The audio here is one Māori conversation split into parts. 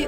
mai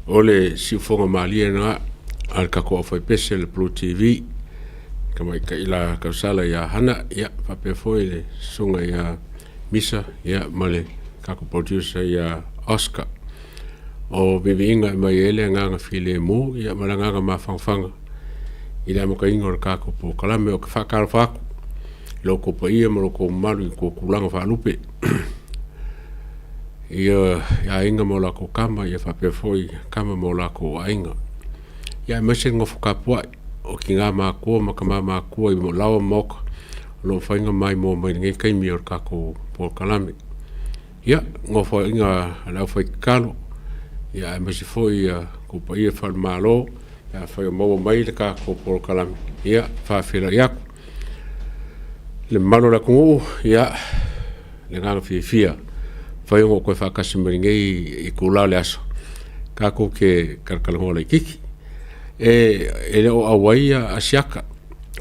Ole si fonga malia na al ka ko foi pese le Blue TV kama ka ila ka sala ya hana ya pape foi le sunga ya misa ya male ka ko producer ya Oscar o vivinga mai ele nga file mu ya malanga ma fangfanga ila mo ka ingor ka ko po kala me o ka fa ka fa lo ko pa ia mo ko malu ko kulanga fa lupe ia ya inga mo la ko kama ia fa pe foi kama mo la ko ainga ia mese ngo fuka pua o kinga ma ko ma kama ma ko i mo lawa mok lo fa inga mai mo mai ngai kai mi or ka ko por kalame ia ngo fa inga la fa kalo ia mese foi ko pa ia fa malo ia fa mo mai ka ko por kalame ia fa fila ia le malo la ko ia le nga fia fai ngo ko fa kasimringi I kula le aso ka ko ke karkalongo le kiki ele o awaia asiaka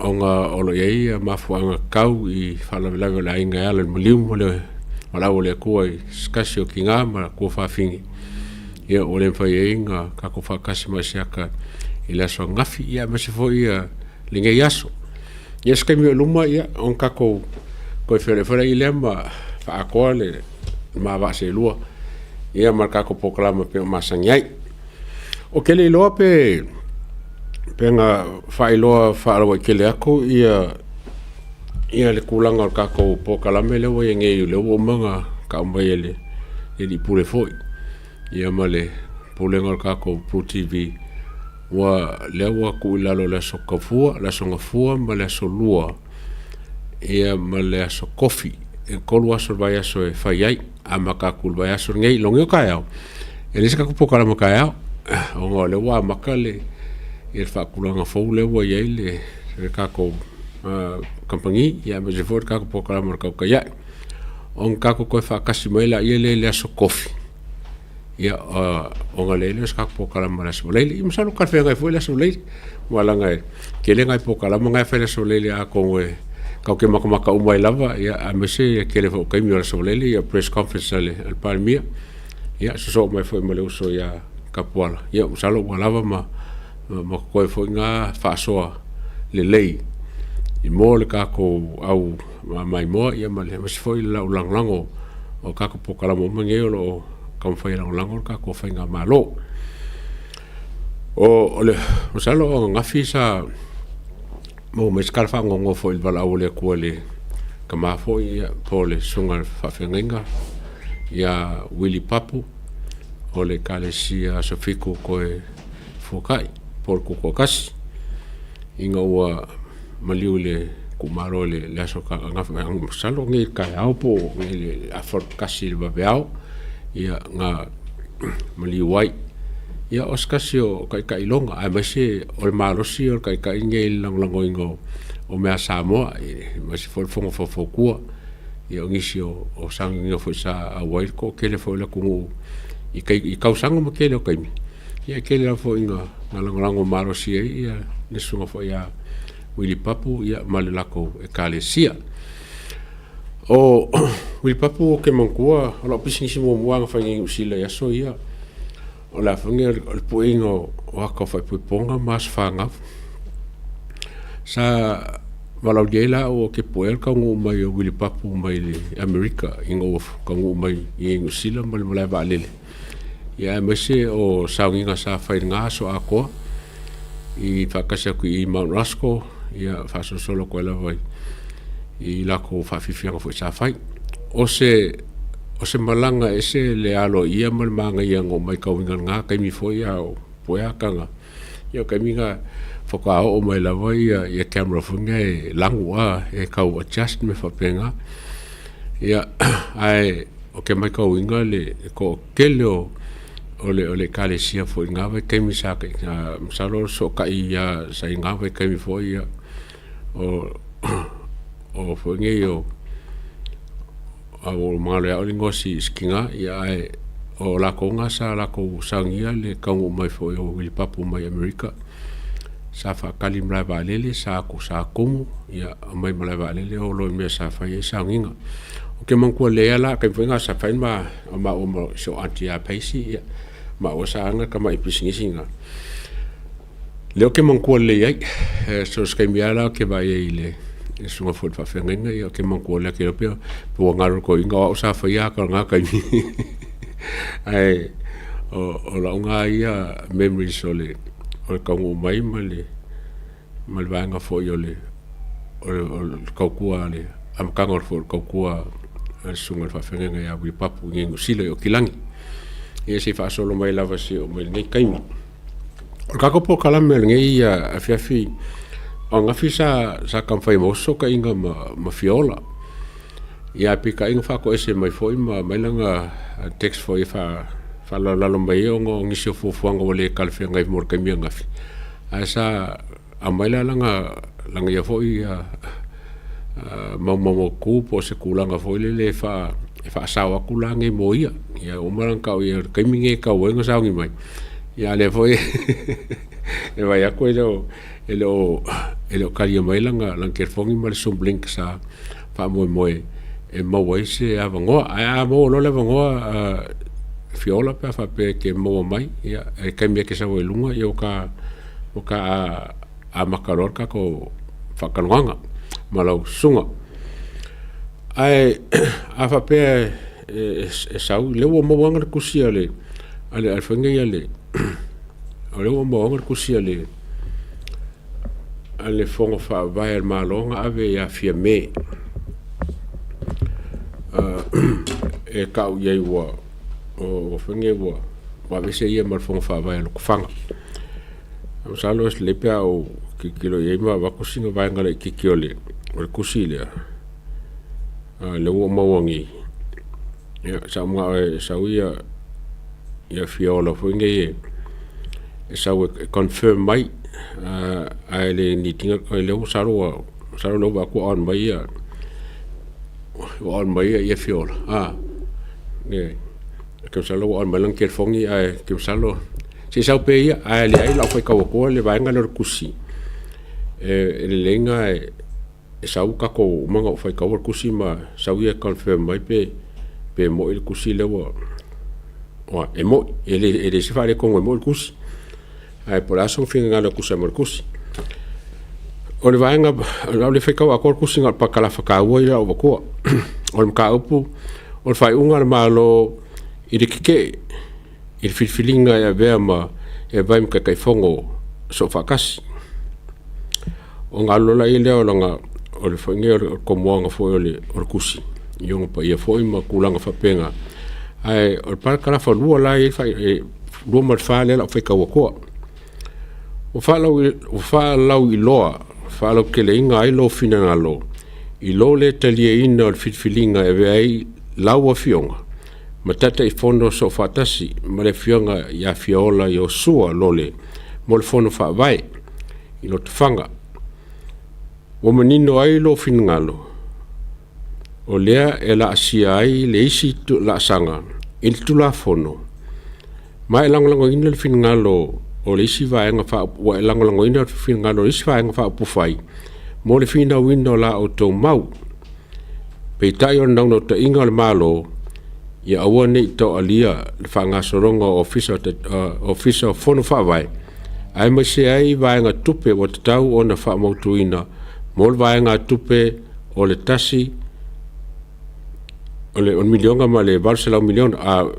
onga olo ia mafuanga kau I fala la la inga ala mulium le wala ole ko skasio kinga ma ko fa fingi ia ole fai inga ka ko fa kasima asiaka ile so ngafi ia ma se foi linga yaso ia skemi luma ia on ka ko fere ile ma fa akole ma va se lua ia marca ko proclama pe masangai o kele loa pe nga fa loa fa lo kele ako ia le kulanga ka ko proclama le wo nge le wo manga ka mbaile ele pule foi ia male pule ngor ka ko Blue TV wa le wa ku la lo la sokafua la songafua male so lua ia male so coffee e kolua so vai so e fai ama ka kul vai so ngai longo kaya ele se ka ku pokala mo kaya o ngole wa makale e fa kulanga fo le wa ile ka ko compagnie ya me je for ka ku pokala mo ka kaya on ka ko fa kasimela ile le so coffee ya o ngole le ka ku pokala mo la so le im sa lo ka fe ngai fo le so le wala ngai ke le ngai pokala mo ngai fe le so le a ko kau ke maka umai lava ia a mese ke le fo kai mi ora solele ia press conference al palmia ia so mai foi mo le uso ia kapuala ia usalo lava ma ko foi nga faʻasoa le lei I mo le ka ko au mai mo ia ma le mese foi la langlango o ka ko pokala mo mangelo ka foi langlango ka ko foi nga malo o le usalo nga fisa mo me scarfa ngo fo il vala ole ko le kama fo ia pole sunga fa fenga ia Willy Papu ole kalesia sofiko ko e fokai por ko kas inga wa maliule ku marole le so ka nga salo ngi ka au po le afor kasi ba beau ia nga maliwai ia oskasio kai longa a mase o marosi o kai ngei lango ingo o me Samoa mase for kua ia ngisio o sangi fo sa a wai ko kele fo la ku I kausango mo kele o kai ia kele fo inga lango marosi ia ne sunga fo ia Willy Papu ia malelako e kalesia o Willy Papu ke mankua o pising simo muanga fa ngi usila ia so ia o la funge o puingo o ka fa puponga mas fanga sa walau dela o ke poel ka ngu mai o Willy Papu mai le America ingo ka ngu mai I sila mal malai valele ya mese o saunga sa fa nga so ako I fakasa ku I Mount Roscoe ya fa so solo ko la vai I la ko fa fifia fo sa fai o se malanga ese le alo ia mal manga ia ngo mai ka winga nga kai mi foi ia poia kanga ia kai minga foka o mai la vai ia camera funga e langua e ka adjust me fa penga ia ai o ke mai ka winga le ko kelo ole kale sia foi nga vai kai mi sa kai salo so kai ia sa nga vai kai mi foi ia o foi ngeo o male o lingosi skinga ia o la konga sa la ko sangia le kangu mai fo o Willy Papu mai America sa fa kalim la valele sa ko sa komu ia mai mala valele o lo me sa fa ia sanginga o ke man ko le ala ke fenga sa fa ma o so anti a paisi ia ma o sanga ka mai pisinga leo ke mangkua le ai so skai miala ke vai ile sunga fo fa fenga ia ke mangkua le ke pe po ngaro ko inga o sa fa ia ka nga kai ai o la nga ia memory sole o ka ngo mai male malvanga fo yo le o ka kua le am ka ngor fo ka kua sunga fa fenga ia wi papu ngi silo yo kilangi ia se fa solo mai lava se o mai nei kai o ka ko po kala me ngi ia afiafi o nga fisa sa kam fai mo so ka inga ma fiola ia pika inga fa ko ese mai foi ma mai langa text foi fa la mai o ngi se fo nga wole kal fe ngai mor ka mi nga fi asa amai langa ia foi mo ku po se kulanga foi le fa sawa kulanga mo ia o marang ka ia ka mi nge ka wenga sa ngi mai ia le foi e vai a coisa ele kalia mai langa ke fongi mal so blink sa fa mo e mo se avango a mo lo le vango fiola pa fa pe ke mo mai ia e ka mi ke sa o lunga yo ka a makalor ka ko fa kanwanga malo sunga ai a fa pe sa le mo wanga kusia le ale alfenga ia le ale mo wanga kusia le ale fongo fa vai al malonga ave ya fia me e ka ye wa o fenge wa vese ia mal fongo fa vai al kufanga o salo es lepia o kilo ye ma va kusinga vai ngale kikiole o kusile le wo mo wangi ya sa ma sa uia ya fiola fenge ye sa confirm mai ai le ni tinga le saro lo ba ko on mai ya fiola ne ke salo on malang ke fongi ai ke salo si sa pe ya ai le ai la foi ka ko le va ngalo kusi le lenga sa u ka ko manga foi ka kusi ma sa u confirm mai pe mo il kusi le wa e mo ele se fa le con mo il kusi ai por aso finga na kusa merkusi o le vaenga le feka wa kor kusi ngal pakala faka wo ila o ko o ka upu o fai unga malo irikike il filfilinga ya vema e vai mka kai fongo so fakasi o ngalo la ile o nga o le fange ko mo nga fo le o kusi yong pa ia fo ma kulanga fa penga ai o pakala fa lu la e fai lu mal fa le la feka wo ko o falau i loa falau ke le inga ai lo fina ngalo i lo le talia ina o filfilinga e vei lau a fionga ma tata i fono so fatasi ma le fionga ia fiola i o sua lole mo le fono fa vai i lo tufanga o manino ai lo fina ngalo o lea e la asia ai le isi la sanga il tulafono ma e langolango ina le fina ngalo o le isi vaenga fa wa langolango ina finga no isi vaenga fa pufai mo le fina window la o to mau pe tai on no to inga le malo ia awone to alia le fanga soronga officer fono fa vai ai ma se ai vaenga tupe o tau ona fa mo tuina mo vaenga tupe o le tasi o le on milionga ma le Barcelona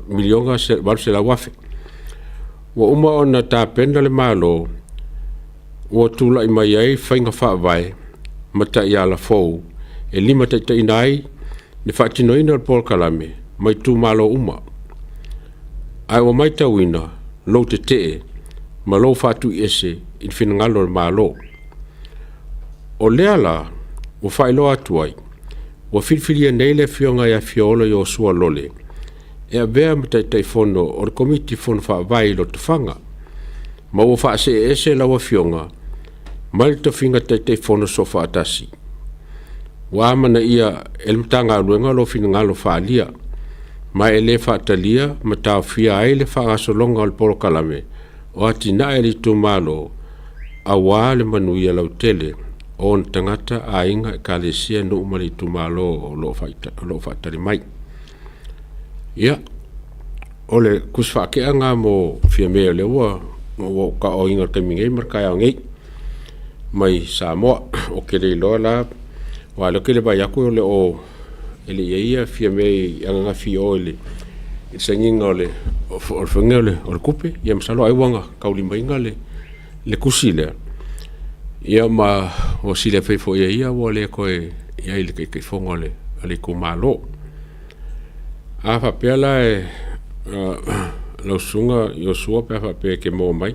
milionga se Barcelona wafe wa uma ona ta penda le malo wa tula i mai ai fainga fa vai mata ia lafo e lima te inai ne fa tino ina por kalame mai tu malo uma ai wa mai ta wina lo te malo fa tu ese in finangalo malo o leala o failo atuai o filfilia nei le fionga ia fiola yo sua lole e a vea mta tai fono o komiti fono fa vai lo tufanga ma o fa se ese la wa fionga mal to finga tai fono so fa tasi wa mana ia el mtanga luenga lo finga lo fa lia ma ele fa talia mta fia ele fa asolonga al polo kalame o atina ele tu malo awale manuia la tele on tangata ainga kalesia no mali tu malo lo fa tali mai ia ole kuswhakeanga mo fia mea lewa o ka o inga te mingai markai au ngei mai Samoa o kere loa la wa lo kere ba yaku ole o ele ia fia mea anga fi o ele senginga ole o whenga ole o kupe ia masalo ai wanga kauli mainga le kusile ia ma o sile feifo ia wale koe ia ile ke fonga le kumalo a fa pela lo sunga yo sua pe fa pe ke mo mai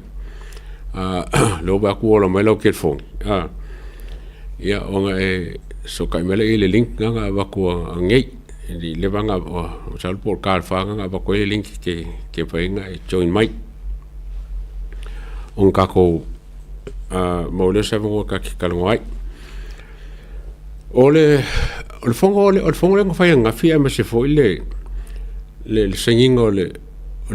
lo ba ku lo mai lo ke fong ia onga so kai mele ile link nga ba ku ngei di le banga o sal por kar fa nga ba ko ile link ke pa nga join mai on ka ko mo le sa vo ka ki kalongai ole fongo le fa nga fi ma se fo ile le sengingo le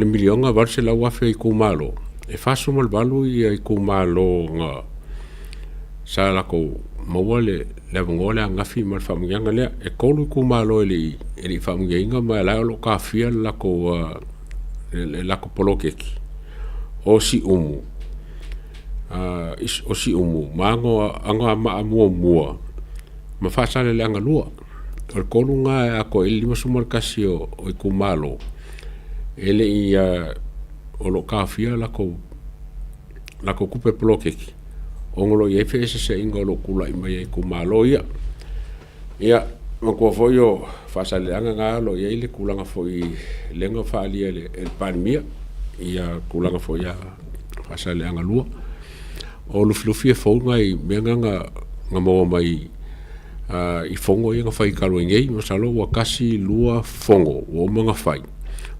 milionga varse la wafe I kumalo e faso mal balu I kumalo nga sa la ko mawale le ngole nga fi mal famuyanga le e kolu kumalo ele famuyanga ma la lo ka fia la ko polokeki o si umu o si umu mango anga ma mua ma fasa le anga lua o kolu nga ako ili masumar kasio o kumalo ele ia o lo kafia la ko kupe polokeki ongolo ye fese se ingolo kula mai kumalo ia mako foyo fasa le anga nga lo ye ile kula nga foi lenga fali ele el panmia ia kula nga foi ya fasa le anga lua o lu flufi fo ngai menga nga mo mai I fongo ia nga fai kalo ngei masalo wa kasi lua fongo o mga fai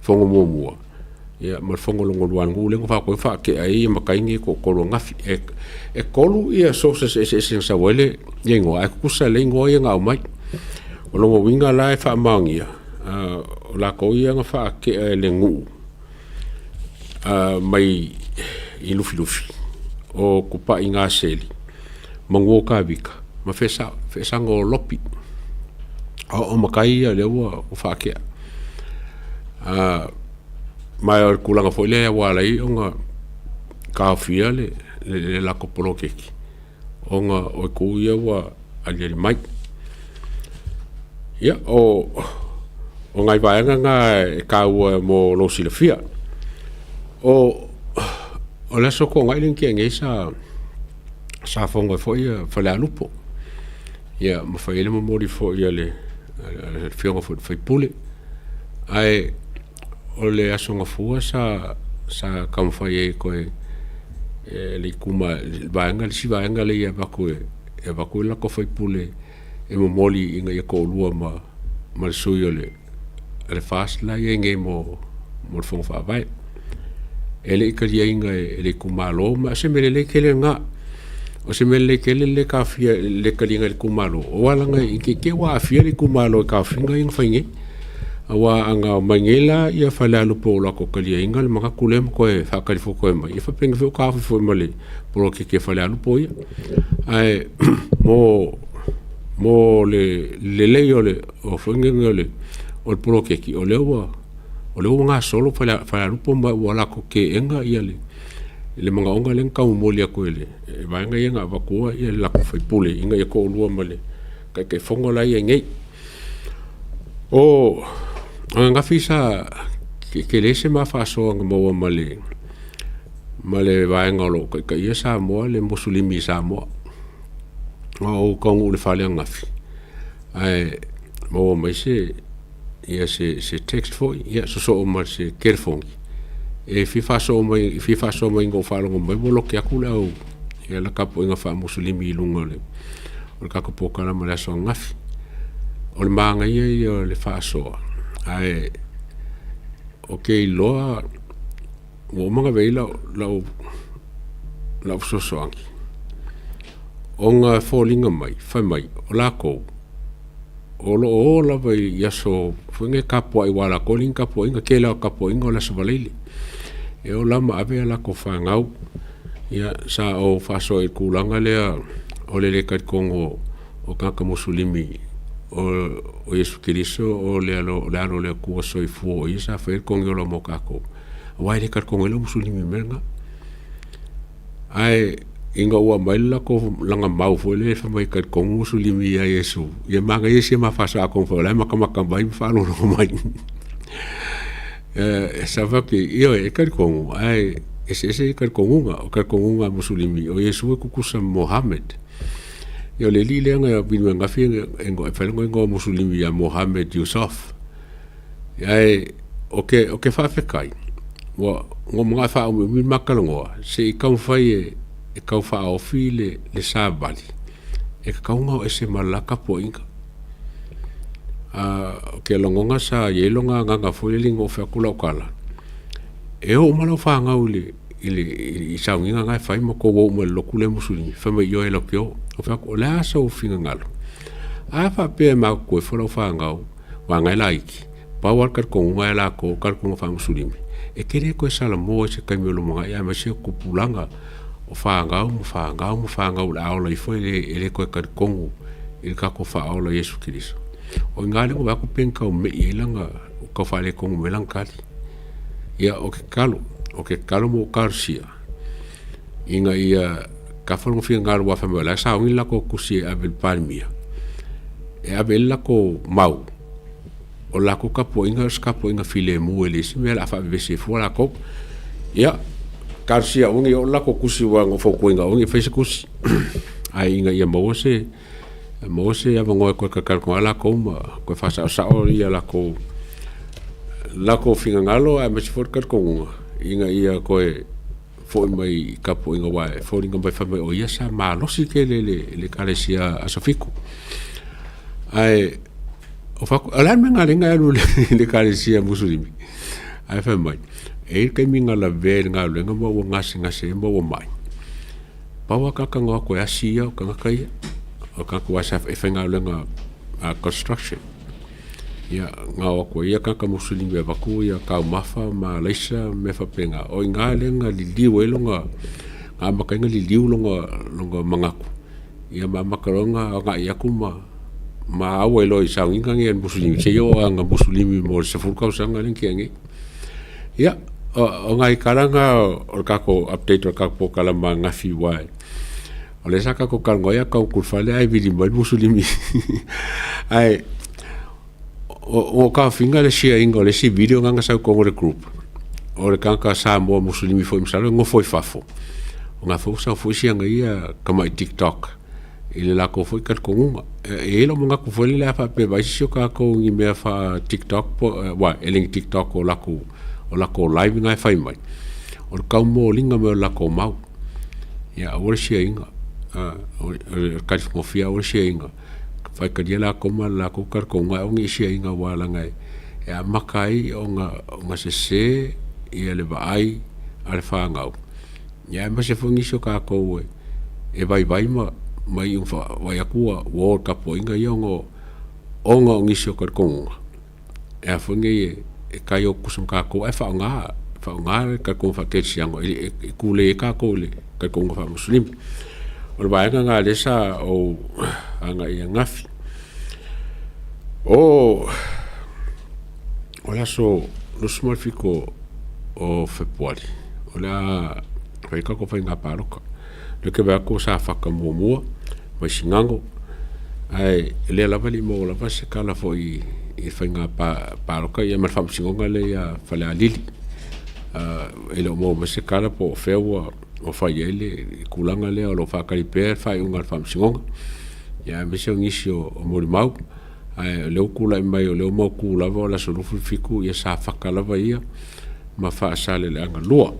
fongo mua ia mal fongo longo luan ngu lengo fa ko fa ke ai makaingi ko kolo ngafi e kolu ia sources ese sa wele yengo a kusa lengo ia nga mai o longo winga la fa mangia o la ko ia nga fa ke lengu mai I lufi o kupa inga seli mango ka vika ma fesa ngo lopi o makai le o fa ke mai o kulanga foi le wala I onga ka fia le la ko polokeki onga o ku ia wa ali mai ia o ngai vai nga ka mo lo silafia o la so ko ngai link ngai sa fongo foi fa la lupo ia mafai le mo mori foi le fionga foi pule ai o le asonga fua sa kamfai ko le kuma vaanga le sivaanga le ia bako la ko foi pule e mo moli inga ia ko lua ma le suyo le fast la ia nge mo fonga fa vai ele ikalia inga le kuma lo ma se mele le kele nga o se mele kele le kafia le kalinga le kumalo o wala nga ke wa afia le kumalo ka finga ing fainge awa anga mangela ia fala lu po la ko kalia inga le maka kulem ko e fa kali fo ko e mai fa peng fo ka fo male por ke fala lu po ia ai mo le yo le o finga le o por ke ki o le nga solo fala lu po wala ko ke enga ia le mga onga le ka molia ko ele va nga ia va ko ia la ko foi pule inga ia ko lua male ka fongo la ia ngei o nga fisa ke le se ma faʻasoa nga mo male va nga lo ka ia sa mo le musulimi sa mo o ka ngu le fale nga fi ai mo mai se ia se text foi ia so ma se kerfongi e fifa so mai ngo falo ngo mai bolo ke akula o e la kapo nga fa muslimi lunga le o ka ko pokala ma la so ngafi o le manga ia le fa so ai okay lo o manga veila la so so angi onga falling mai fa mai o la ko o la vai ya so funge kapo ai wala ko lin kapo inga ke la kapo inga la so valile e o lama ave la ko fangau ia sa o faso e kulanga le o le ka kongo o ka musulimi o Yesu Kiriso o le alo le kua soifua o isa whae kongi o la mo kako wai le kar kongi la musulimi menga ai inga ua maila ko langa mau fo le fa mai kar kongi musulimi ya Yesu ia manga Yesu ma fasa akong fa lai makamaka mai fa no mai sa va ke io e kar kongi ai ese kar kongunga musulimi o Yesu ko kusa Mohammed yo le lile nga binu nga fi ngo falengo ngo musulimi ya Mohammed Yusuf ai okay fa kai wa ngo mga fa mi makalongo se ikau fai e kau fa o file le sabali e kau ngo ese malaka po inga okay longonga sa yelonga nga foi lingo fa kula kala e o malo fa nga uli ili isaunga nga fai mo ko wo mo lokule musulimi fa me yo elokyo o fa ko la so finga ngalo a fa pe ma ko fo fa nga wa nga laiki pa war kar ko nga la ko kar ko fa musulimi e kere ko sala mo se ka mi lo mo ya ma se ko pulanga o fa nga la o fo ele ko kar ko il ka ko fa o lo Yesu Kristo o nga le ko ba ko penka o me ilanga ko fa le ko me lankali ya o ke kalo mo karsia inga ia ka fo fi ngal wa fa la sa o la ko kusi abel palmia e abel la ko mau o la ko kapo inga file mu ele si me la fa be se fo la ko ya karsia o ngi o la ko kusi wa ngo fo ko inga o ngi fe se kusi ai inga ia mo se ya ngo ko ka ko ala ko ma ko fa sa o ia la ko finga ngalo a me se for kar ko inga ia koe fo mai kapo inga wae fo inga mai fa mai o ia sa malosi ke le kalesia asofiku ai o fa ala me ngalenga alu le kalesia musulimi ai fa mai e ke minga la ve nga le nga mo ngase mo mai pa wa ka nga ko asia ka nga kai o ka ko sa e fa nga le nga construction ya nga ko ia ka musulimi ba ku ya ka mafa ma leisa me fa penga o nga le nga li welo nga ma ka nga li longa mangaku ya ma makaronga nga ya kuma ma awelo isa nga ngi musulimi se yo nga musulimi mo se furka usanga le ngi ya o nga ikaranga o ka ko update o ka po kala ma nga fi wai o le saka ko ka ngoya ka ku fale ai vidi musulimi ai o ka finga le sia ingo le si video nga sa ko ngore group o le ka Samoa musulimi foi msalo ngo foi fafo o nga fo sa fo sia nga ia kama TikTok ile la ko foi ka ko nga e lo nga ko foi le fa pe ba si ka ko ngi me fa TikTok po wa eling TikTok o la ko live nga fa mai o ka mo linga me la ko mau ya o sia inga o ka ko fia o sia inga fai ka dia la koma la ko kar ko nga ngi sia inga wala ngai e makai o nga se e le vai al fa nga ya ma se fongi so ka ko e vai ma mai un fa vai akua wo ka po inga yongo o nga ngi so kar ko e fongi e kai o kusum ka ko e fa nga ka ko fa ke siango e kule ka ko le ka ko fa muslim o vai nga le sa o anga ia ngafi o la so lo small fico o februari o la kai ka ko fa nga paroka le ke ba ko sa fa ka mo mai singango ai le la vali mo la va se kala foi e fa nga paroka ia ma fa singonga le ya fa la lili ele mo se kala po fewa o fa ele kulanga le o lo fa ka per fa unga fa singonga ya me se ngisio o mo mau ai le kula mai o le mo kula va la solo fiku ia sa fa kala va ia ma fa sale le anga lua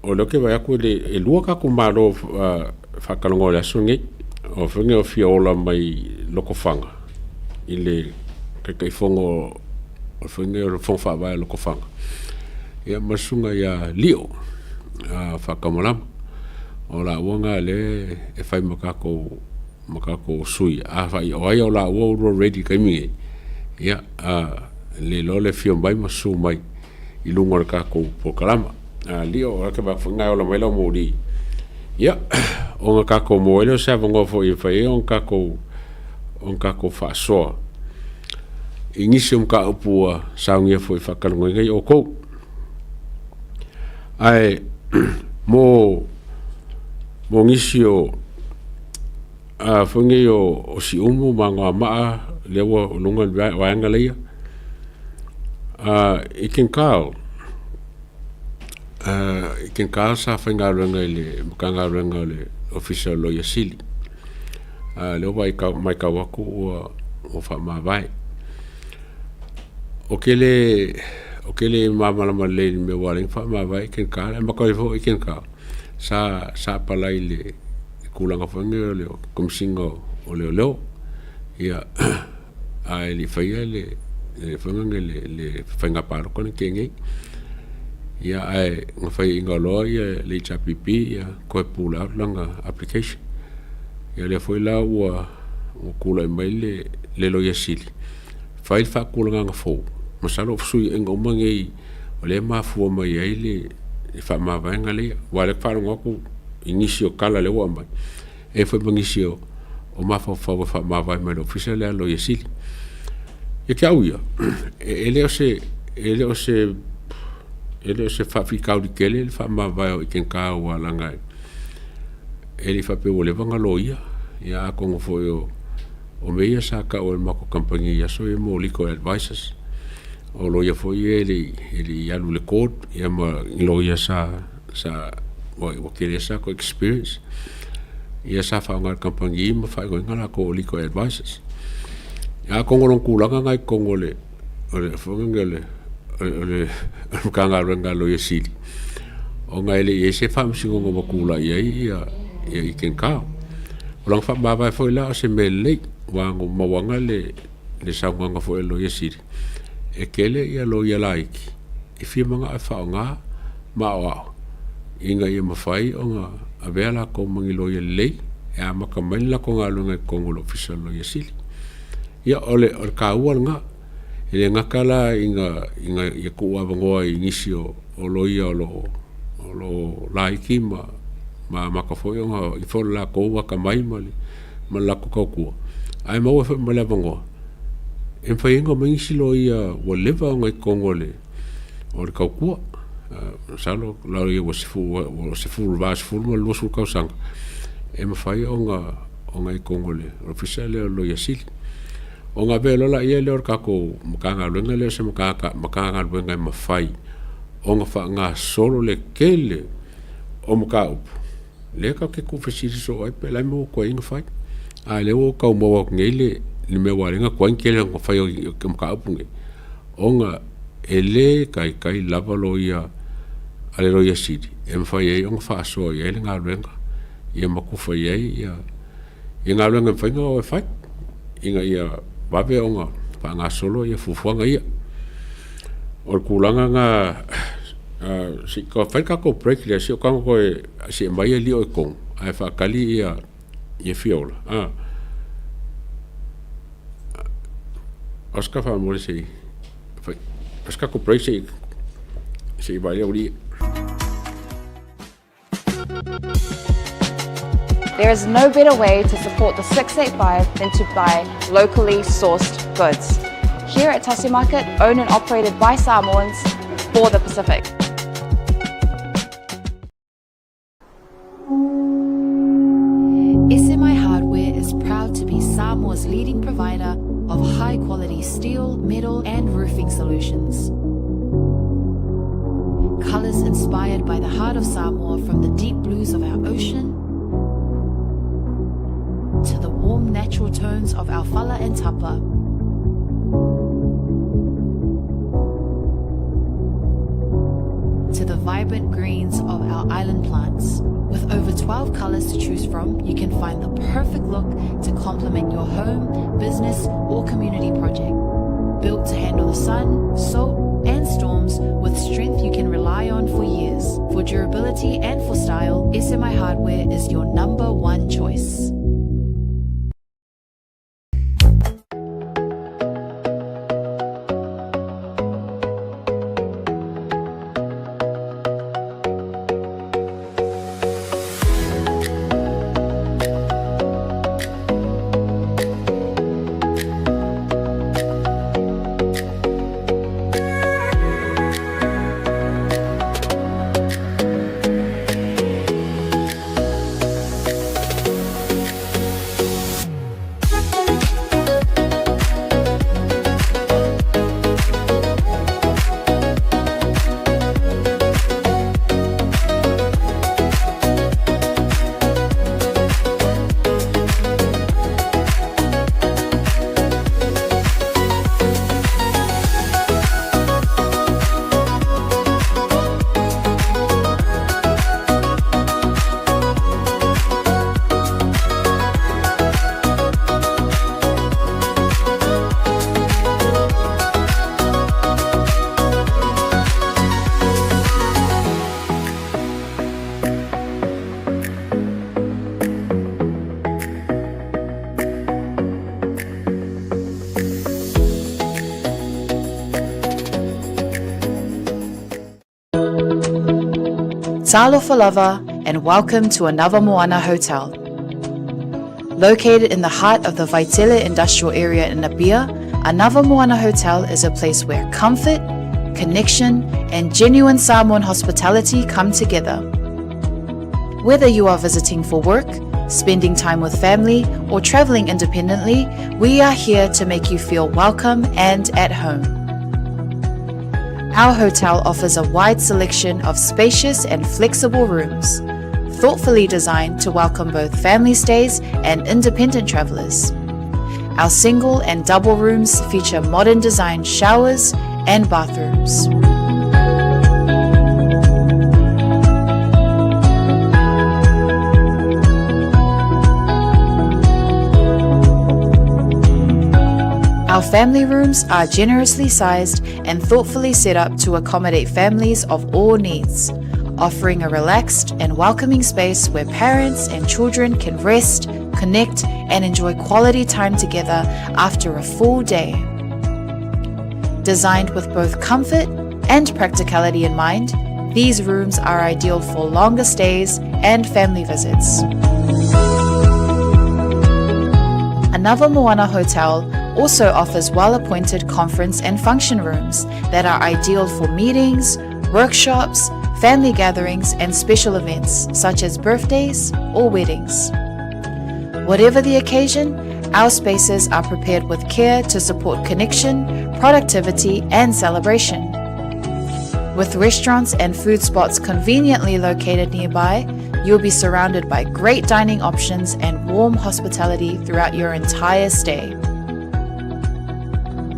o lo ke va ku le lua ka ku malo fa kalongo le sungi o funge o fiola mai loko fanga ile ke fongo o funge o fonfa va loko fanga ia masunga ya lio fa kamolam o la wanga le e fai makako sui fa o ai o la wo ready kai mi ia le lo le fio mai masu mai i lungo ka ko po kalama lio ka ba funga o la mai lo mori ia o nga ka ko mo ele sa vongo fo i fai on ka ko on kako faʻasoa. I ngisi ka upua saungia foi whakalunga o kou. Ai, mo ngisi o whangi o si umu ma ngā maa lewa o lunga waanga leia. I ken kao sa whainga runga le mukanga runga le official lawyer sili. Lewa mai ka waku o whamawai. O kele mamalama le me waling whamawai ken kao. E makoi fo i ken kao. Sa palai le kulanga whangi o leo komisinga o leo. Ia ai li whaia le whanganga le whainga pāroko ni kengei. Ia ai ngā whai inga loa ia le HRPP ia koe pull out langa application. Ia le whai la ua kula i mai le loia sili. Whai wha kulanga ngā fōu. Masalo fsui inga umangei o le mafua mai ai le whamawanga lea. Wale whanonga ku ingisi o kala le ua mai. E whai mangisi o mafau whamawai mai le ofisa lea loia sili. Ia kia uia. E leo se whawhikau di kele le whamawai o i ken kā ua langai. E li whape o le wanga loia. Ia a kongo fo o meia sa ka o le mako kampangi ia so e mo legal advisors. O loia fo ia e li alu le court. Ia ma loia sa o kere sa ko experience. Ia sa whaonga kampangi ma whai goinga la ko legal advisors. Ia kongo long kulanga ngai kongo le whanganga le mukanga renga loia sili. O ngai le ia se whamsingo ngoma kula ia i ken kao. O lang whamawai fo ila o se me lei wango mawanga le saunganga fo e loia sili. E kele ia loia laiki. E fia manga e whaonga ma o au. Inga ia mafai o ngā avea la ko mangi loia lei. E a makamaini la ko ngā lunga i kongo lo official loia sili. Ia ole ka ua nga. Ele ngakala inga ia kuwa vangoa i ngisi o loia o lo laiki ma makafoi o nga i fora la koua ka mai ma lako kaukua. Ai maua wha ma le vangoa. E mwhai inga ma ngisi loia wa leva o nga i kongo le o le kaukua. Salo lau ia wa sifuru ma luosu kausanga. E mwhai o nga i kongo le ofisa le o loia sili. O ngā vea lola ia leo kako makanga luenga leo se makanga luenga i mafai. O ngā ngā solo le kele o maka upu. Lea kau ke kufesiri so ai pe lai mo kua inga fai. A leo o kau mawa ngei le me warenga kua inga kele ngā fai o maka upu nge. O ngā ele kai lava lo ia ale lo ia siri. E mafai ei o ngā faʻasoa ia ele ngā luenga. Ia makufa iei ia ngā luenga mwhai ngā o e fai. Inga ia wawe o ngā ngā solo ia fufuanga ia. O kulanga ngā si ka whai kako break lea si o kanga koe si e mai li o e kong. Ai whakali ia fiola. Oska wha mole si oska ko break si mai lea uri. There is no better way to support the 685 than to buy locally sourced goods. Here at Tasi Market, owned and operated by Samoans for the Pacific. SMI Hardware is proud to be Samoa's leading provider of high-quality steel, metal and roofing solutions. Colours inspired by the heart of Samoa, from the deep blues of our ocean to the warm natural tones of our fala and tapa. To the vibrant greens of our island plants. With over 12 colours to choose from, you can find the perfect look to complement your home, business or community project. Built to handle the sun, salt and storms with strength you can rely on for years. For durability and for style, SMI Hardware is your #1 choice. Talo for lover, and welcome to Anava Moana Hotel. Located in the heart of the Vaitele industrial area in Apia, Anava Moana Hotel is a place where comfort, connection, and genuine Samoan hospitality come together. Whether you are visiting for work, spending time with family, or traveling independently, we are here to make you feel welcome and at home. Our hotel offers a wide selection of spacious and flexible rooms, thoughtfully designed to welcome both family stays and independent travelers. Our single and double rooms feature modern design showers and bathrooms. Our family rooms are generously sized and thoughtfully set up to accommodate families of all needs, offering a relaxed and welcoming space where parents and children can rest, connect, and enjoy quality time together after a full day. Designed with both comfort and practicality in mind, these rooms are ideal for longer stays and family visits. Anava Moana Hotel also offers well-appointed conference and function rooms that are ideal for meetings, workshops, family gatherings, and special events such as birthdays or weddings. Whatever the occasion, our spaces are prepared with care to support connection, productivity, and celebration. With restaurants and food spots conveniently located nearby, you'll be surrounded by great dining options and warm hospitality throughout your entire stay.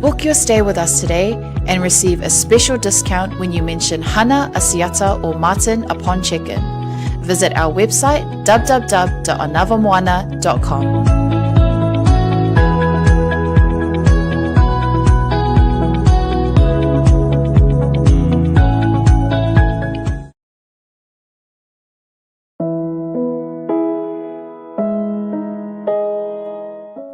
Book your stay with us today and receive a special discount when you mention Hana, Asiata, or Martin upon check-in. Visit our website www.anavamoana.com.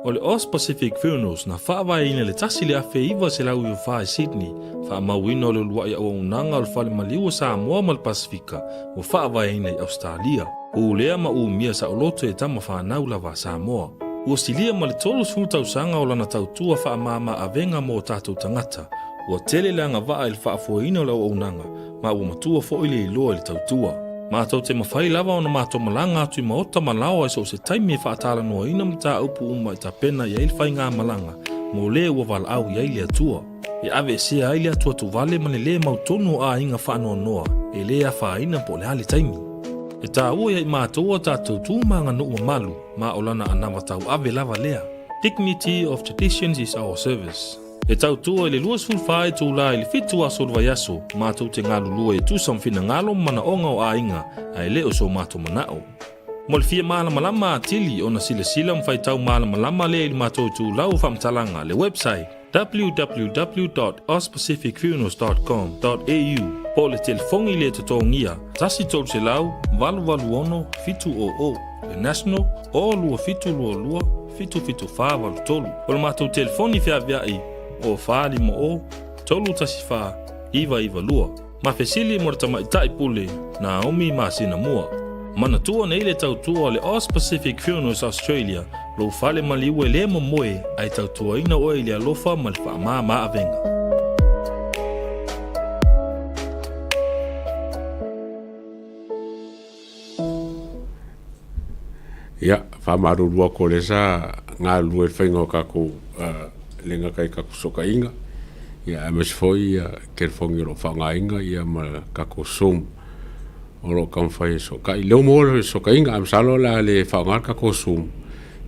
O le Os Pacific Funerals na whaawai le tasi le afe iwa se lau i whae Sydney, whaamauina o le luai o unanga o le whale maliwa Samoa ma le Pasifika, o whaawai i Australia. O lea ma umia sa oloto e tama whanau lawa Samoa. O stilia ma le tolu sanga o lana tautua whaamama avenga mo tātou tangata, o tele langa waa il whaafoina o lau unanga, ma o matua fo ile iloa le tautua. Mātou te mafai lava o na mātou malanga atu I maota malawa so se taimi e whaatala noa ina mta upu uma I ta pena I aile whai ngā malanga, mo le ua wala au I aile atua. E ave sea aile atua tu vale mane le mautonu a inga whaanoa noa, e le a whaina po le hale taimi. E tā ua I mātou a tātou tūmanga nua malu, ma olana anama tau ave lava lea. Dignity of traditions is our service. E tautua le luas fulfai tu la le fitu aso le vaiaso, mātou te ngālu lua e tusam fina ngalo mana onga o ainga, ai leo so mātou manao. Mo le fia malama atili o na sila mwhai tau malama le ili mātou tu lau whamtalanga le website www.ospacificfunerals.com.au po le telefongi le tutongia, tasi tolu se lau, valu ono, fitu o, le national, o lua fitu lua, fitu wha valu tolu. O le mātou telefoni fia viai, o whaali mo o, tolu tasi wha, iwa lua. Ma fesili mo rata maitai pule, na omi ma sina mua. Mana tua na ile tautua le Os Pacific Funerals Australia, lo whale maliwe le mo moe, ai tautua ina o ile alofa malfa ma avenga. Ia, whamarurua ko le sa ngā lue whaingo kako lenga kai kako soka inga. Ia, ames foi ke whangi ro whanga inga, ia ma kako sum. Oro kamwhai soka. I leo mōre soka inga, amsalo la le whangar kako sum.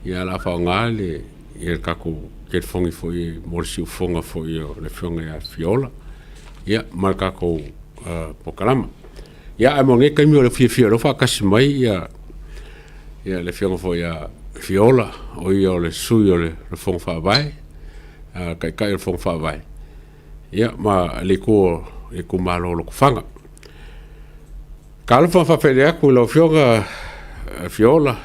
Ia la whanga le, ia kako ke whangi foi, morsi ufonga foi le whionga ia fiola. Ia, ma kako pokalama. Ia, amonge kaimi o le fia ro whakasi mai, ia le whionga foi ia fiola, o ia o le sui o le whong whaavai, kai o le whong whaavai. Ia, ma le ko malo lo kufanga. Kala whawhawhere aku lau whionga fiola,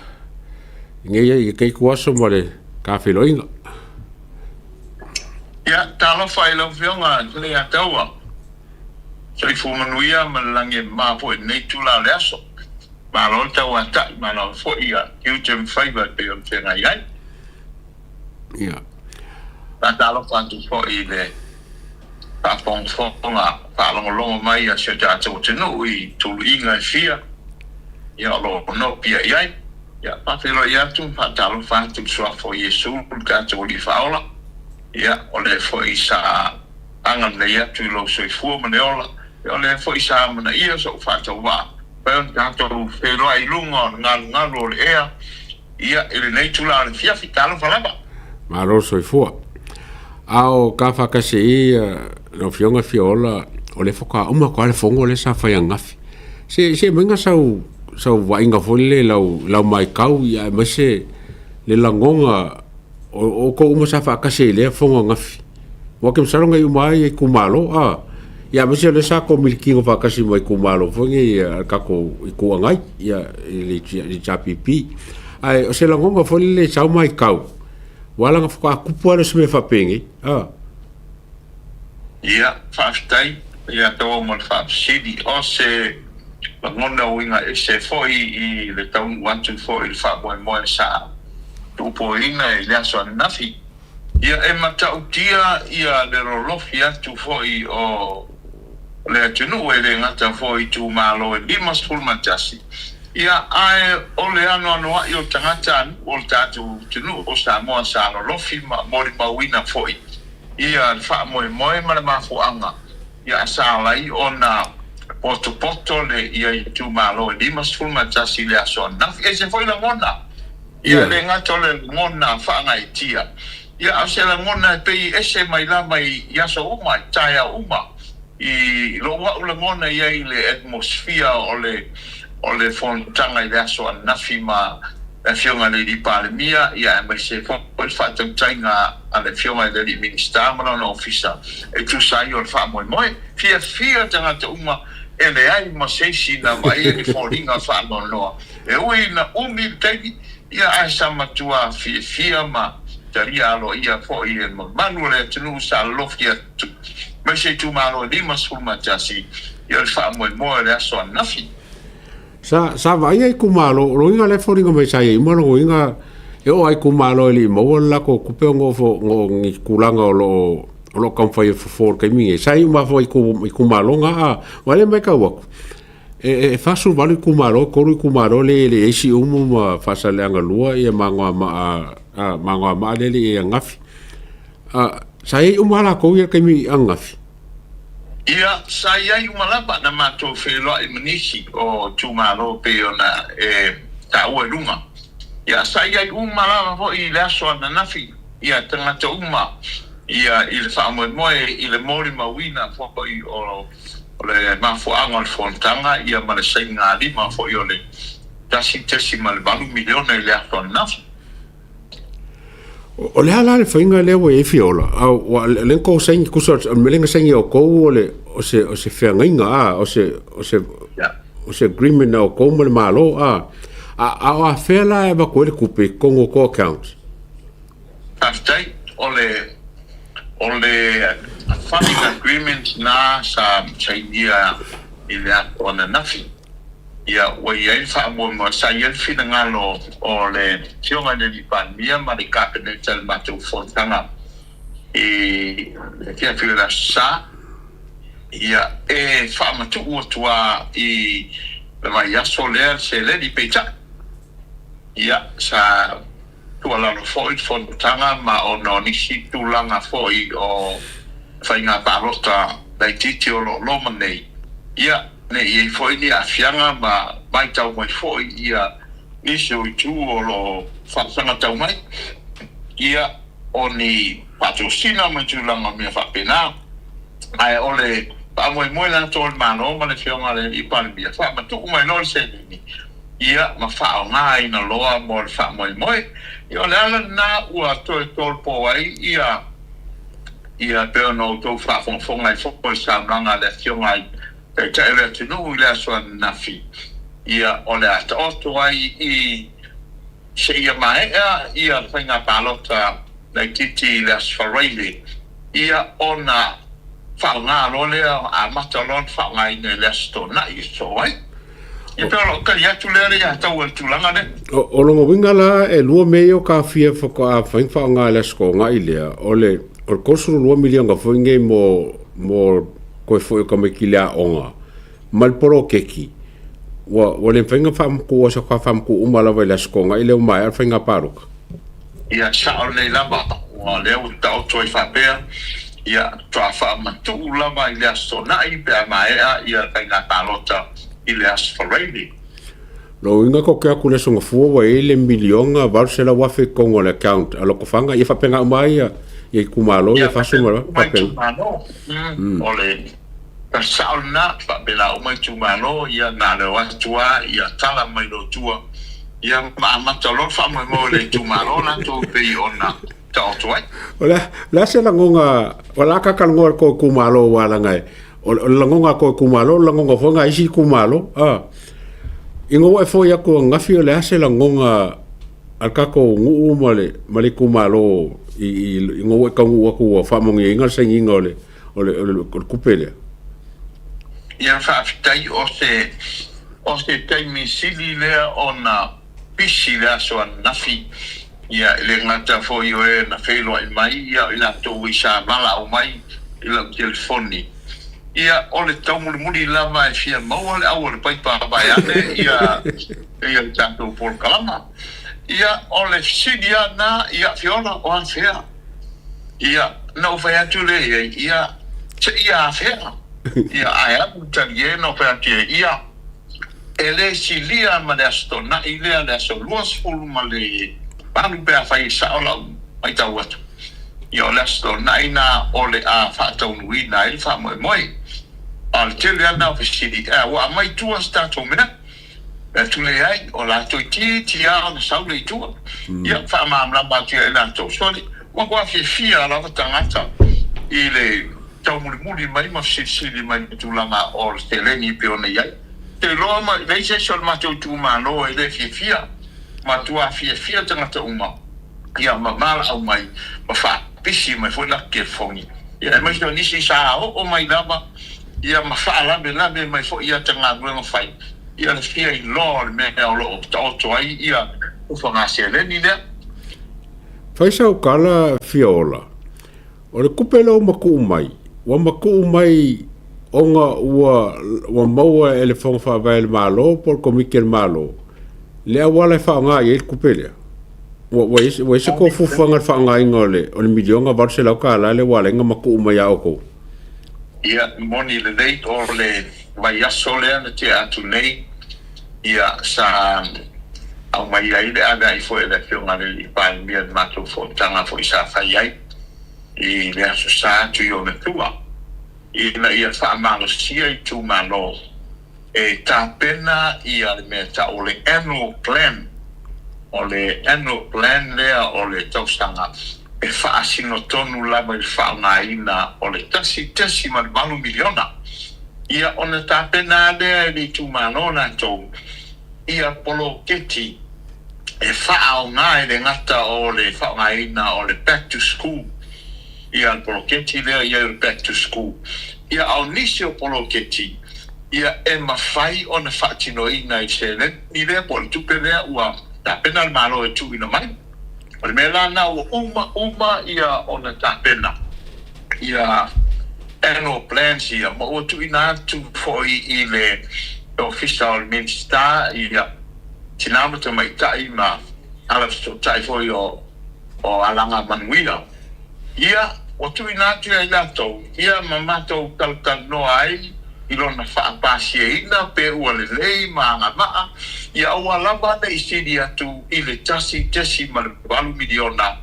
ngeia I kei kuaso ma le kawhiloinga. Ia, tala whai lau whionga le ataua. so I fumanuia malange mapo nei tula leso malo tawata malo fo ia huge favor pe on tena ia yeah talo fantu fo ile pa pon fo nga pa longo mai a se ta tonu I tulu inga fia ia lo no pia ia ia pa filo ia tu pa talo fantu so fo Yesu ka tuli faula ia ole fo isa angan le ia tu lo so fu maneola ole fo isa mana ia so fa tawa pa ka to filo ai lunga ngalo ia ia ele nei tula le fia fitalo falaba maro so fua ao ka whakase no fionga fiola o le whaka uma ko le fongo le sa whai angafi se menga sau wainga fole lau mai kau ia mase le langonga o ko uma sa whakase le fongo angafi wakem saronga I umai e kumalo ia mase le sa ko milkingo whakase mai kumalo fongi kako I kuangai ia le chapipi ai o se langonga fole le sau mai kau wala nga fuka kupu ala se me whapengi ia whaftai ia tō mo le whapsidi o se ngona winga e se foi I le taun 124 I le whamoe sa tupo ina le aso nafi ia e matautia ia le rolofi atu foi o le atunu e le ngata foi tu malo e limas fulmatasi ia ai ole ano ai o tangata o tatu tunu o Samoa sa lofi mori mawina foi ia fa moi ma fuanga ia sa lai ona poto le ia tu malo di mas fulma tasi le aso na e se foi la ngona ia le ngato le ngona fa ngai tia ia se la ngona pe ese mai la mai ia so uma taya uma I lo wa la ngona ia I le atmosphere ole fontanga I aso nafi ma e fionga le di palemia ia mai se fo fa tainga ale fionga le di minister ma no officer e tu sai o fa moi fia tanga te uma ele ai ma se si na mai e foringa fa no e ui na umi tegi ia ai sama tua fia ma taria lo ia fo I manu le tunu sa lofia tu mai se tu malo di masuma tasi ia fa moi le aso nafi sa vai ai kumalo roinga le foringa mai sai mo roinga e o ai kumalo li mo la ko kupengo fo ngi kulanga lo kan fai fo kai mi sai ma foi kumalo nga wale mai ka wa e fasu vale kumalo ko kumalo le esi umu ma fasa le anga lua e mangwa ma le ngafi sai umala ko ia kai mi angafi ia saya umalapa na mato felo I manisi o tumalo pe ona tau lunga ia saya umalapa fo I laso na nafi ia tanga to uma ia il fa mo il mori mawina fo I o le mafo angol fontanga ia ma le singa lima fo I le tasi mal balu milione le aso nafi o le ala le whainga lewa e fiola au le ko saingi kusa melenga saingi o kou o se whengainga o se agreement o kou mo le malo a whela e wako ele kupe kongo ko account aftai o le funding agreement na sa chainia I le ona nafi ia wai ai fa mo sa ia fina ngalo o le tionga le pan mia ma le cabinet tel matu fontanga e ke fila sa ia e fa matu o tua I le mai ya soler se le di pecha ia sa tu ala no foi fontanga ma o no ni si tu langa foi o fainga parota dai titi o lo manei ia ne I foi ni afianga ma mai tau mai foi ia iso I tu o lo whaasanga tau mai ia o ni patrocina mai tu langa mea whapena ai ole pa moi lang tol mano ma le fionga le I palmia fa ma tu mai no se ni ia ma fa ngai na loa mo fa moi ia le ala na ua tol po ai ia pe no to fa fon ai fo sa langa le fionga e taile tunu ile so nafi ia ole ata oto ai I se ia mai ia whainga palota nei titi le asfarele ia ona whaonga lo lea a matalon whaonga ina lea stona I so ai. Ia pēro ka ia tu lea ia tau al tūlanga ne. O longo winga la e lua meo ka fia whaka whaingwhaonga lea skonga I lea. O le kosuru 2 milion ka whainge mo koe fwoi ka me ki lea onga. Malporo keki. Wa le whainga whamku o sa kwa whamku umalawa lea skonga I leo mai al whainga paruka. Ia sao le lava. Wa leo tau toi whapea. Ia tua whamatu lava I lea stona I pēr maea ia kainga tālota I lea sfareli. Lo inga ko kia kule songa fua wa ele milionga varsela wafe kongo le account. Alo ko fanga ia whapenga umai ia kumalo ia whasuma whapenga. Ole ka sao na whapela umai tumalo ia nā leo atua ia tala mai lo tua. Ia maamata lo whamai mo le tumalo na tō pei ona Tautuai. Ola, la se la ngonga, wala ka kalngoa ko kumalo wala ngai. O la ngonga ko kumalo, la ngonga fonga isi kumalo. Ingo e fo ya ko ngafi le ase la ngonga al ka ko ngu male kumalo I ingo e ka ngu ko fa mo ngi se ngi ole kupele. Ia fa tai o se tai mi sili le ona pisi la so nafi. Ia le ngata fo yo e na felo I mai ia ila to isa mala o mai ila telefoni ia ole tau muli lava e fia mau le au le paipa bai ane ia tanto por kalama ia ole sidia na ia fiona o anfea ia no vai atu le ia ia fea ia aiautagie no vai atu ia ele silia madesto na ile le so luas fulu male Palu pēr whai saolau mai tau atu. Ia o lesto naina ole a whaatau nui na ili wha moe moe. Al tele ana o whisiri. Wa mai tua stato mena. Tule ai o la toi ti a na saule I tua. Ia wha maamla batia e na tau. Sori, wa kua fia lava tangata I le tau muli mai ma whisiri mai tulanga o le teleni pe ona iai. Te loa mai, leise sol matou tu mano e le fia. Matua fia tangata uma ia mamala au mai ma fa pisi mai foi la ke fongi ia mai so nisi sa o mai lava ia ma fa la be mai foi ia tanga no fai ia le fia I lord me o lo Tautai ia o fanga se le ni le fai sa kala fiola o le kupelo maku mai wa maku mai onga wa maua ele fonga fa vai malo por komikel malo le wala whaanga I kupele. Wa ise ko fufanga whaanga inga o le milionga varsela ka ala le wala inga maku umai au ko. Ia moni le deit o le vai aso le ana te atu nei. Ia sa au mai ai le aga I fo ele fionga le li pai mia mato fo tanga fo isa fai ai. I le aso sa atu I o me tua. I na ia wha amalo sia I tu malo. E tā pena ia le mea ta o le annual plan lea o le tausanga e whaasino tonu lama I whaongaina o le tasi ma le 2 miliona ia o le tā pena lea e le tūmanona tau ia polo keti e whaonga e le ngata o le whaongaina o le back to school ia le polo keti lea ia le back to school ia au nisi o polo keti ia e mafai o na whaatino ina I se le ni le po le tupe lea ua ta pena le malo e tu ina mai o le mea na ua uma ia o na ta pena ia annual plans ia ma ua tu ina tu foi I le official minister ia tinama te mai tai ma ala so tai foi o alanga manuila ia o tu ina tu ia lato ia mamato tal no ai I lona whaapasia pe ua le lei maanga maa ia ua lava na I siri atu I le tasi ma le 2 miliona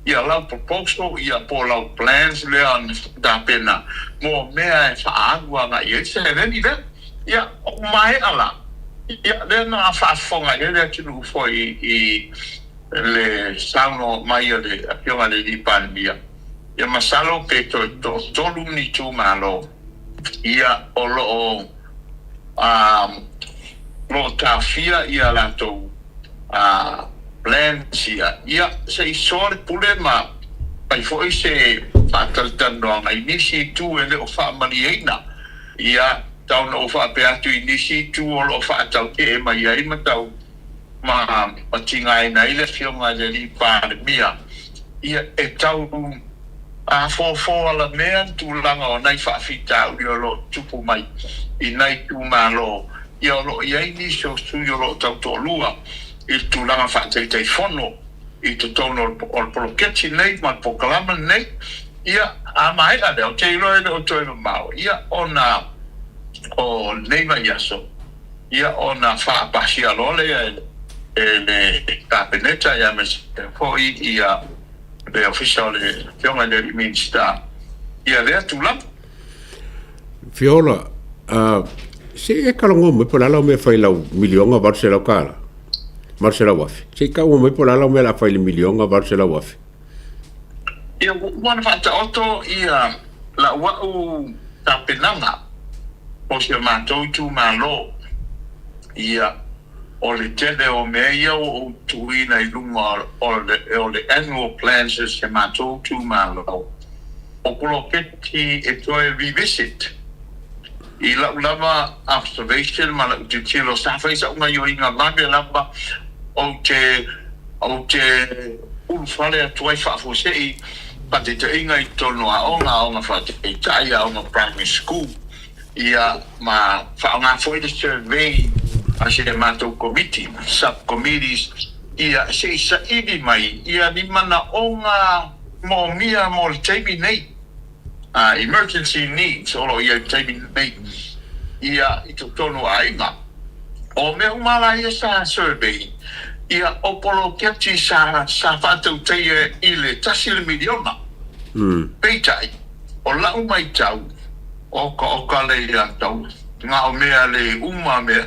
ia lau proposal ia po lau plans lea da pena mo mea e whaangua nga I se reni le ia o mai ala ia le na whaafonga le tunu foi I le sauno mai le apionga le li pandemia ia masalo ke tolu ni tu malo ia o lo tafia ia lato plan sia ia se sor problema pai foi se whātaltanoa ngai nisi tu e leo whaamaliaina. Ia tauna o whaape atu I nisi tu o lo whaatau te e mai ai matau ma tinga e nei le whionga le li pāre mia. Ia e tau a fō ala mea tūlanga o nei whaafita ui o lo tupu mai I nei tū mālo. Ia o lo iai nisi o sui o lo tau tō lua I tūlanga whaatei whono I te tono o poloketi nei ma pokalama nei. Ia a mai a leo te iroe o toino mau. Ia ona o nei mai aso. Ia ona whaapasi alole e le kapeneta ia me hoi ia le official le fionga le minister. Ia lea tūlanga. Fiola, se e kalongo mo polala me fai lau milionga varse lau kala. Marcela wafi. Se ka o mai polala me la fai le milionga Marcela wafi. Ia wana whata oto ia la wau tapenanga o se mātou tū mālo ia o le tele o mea ia o tuina I lunga o le annual plans e se mātou tū mālo. O poloketi e toi revisit. I la ulama observation ma la utilo safai sa unga yo inga mage lamba o te ulfale atuai whaafosei pa te inga I tono a onga whate e tai a onga primary school ia ma whaonga foi de survey a se mātou committee subcommittees ia se isa ibi mai ia ni mana onga mo mia mo le teimi nei emergency needs olo ia teimi nei ia I tono a inga o me umala ia sa survey ia o poloketi sa whatau teie I le tasi le miliona. Peitai, o lau mai tau, o ka le ia tau, ngā o mea le uma mea.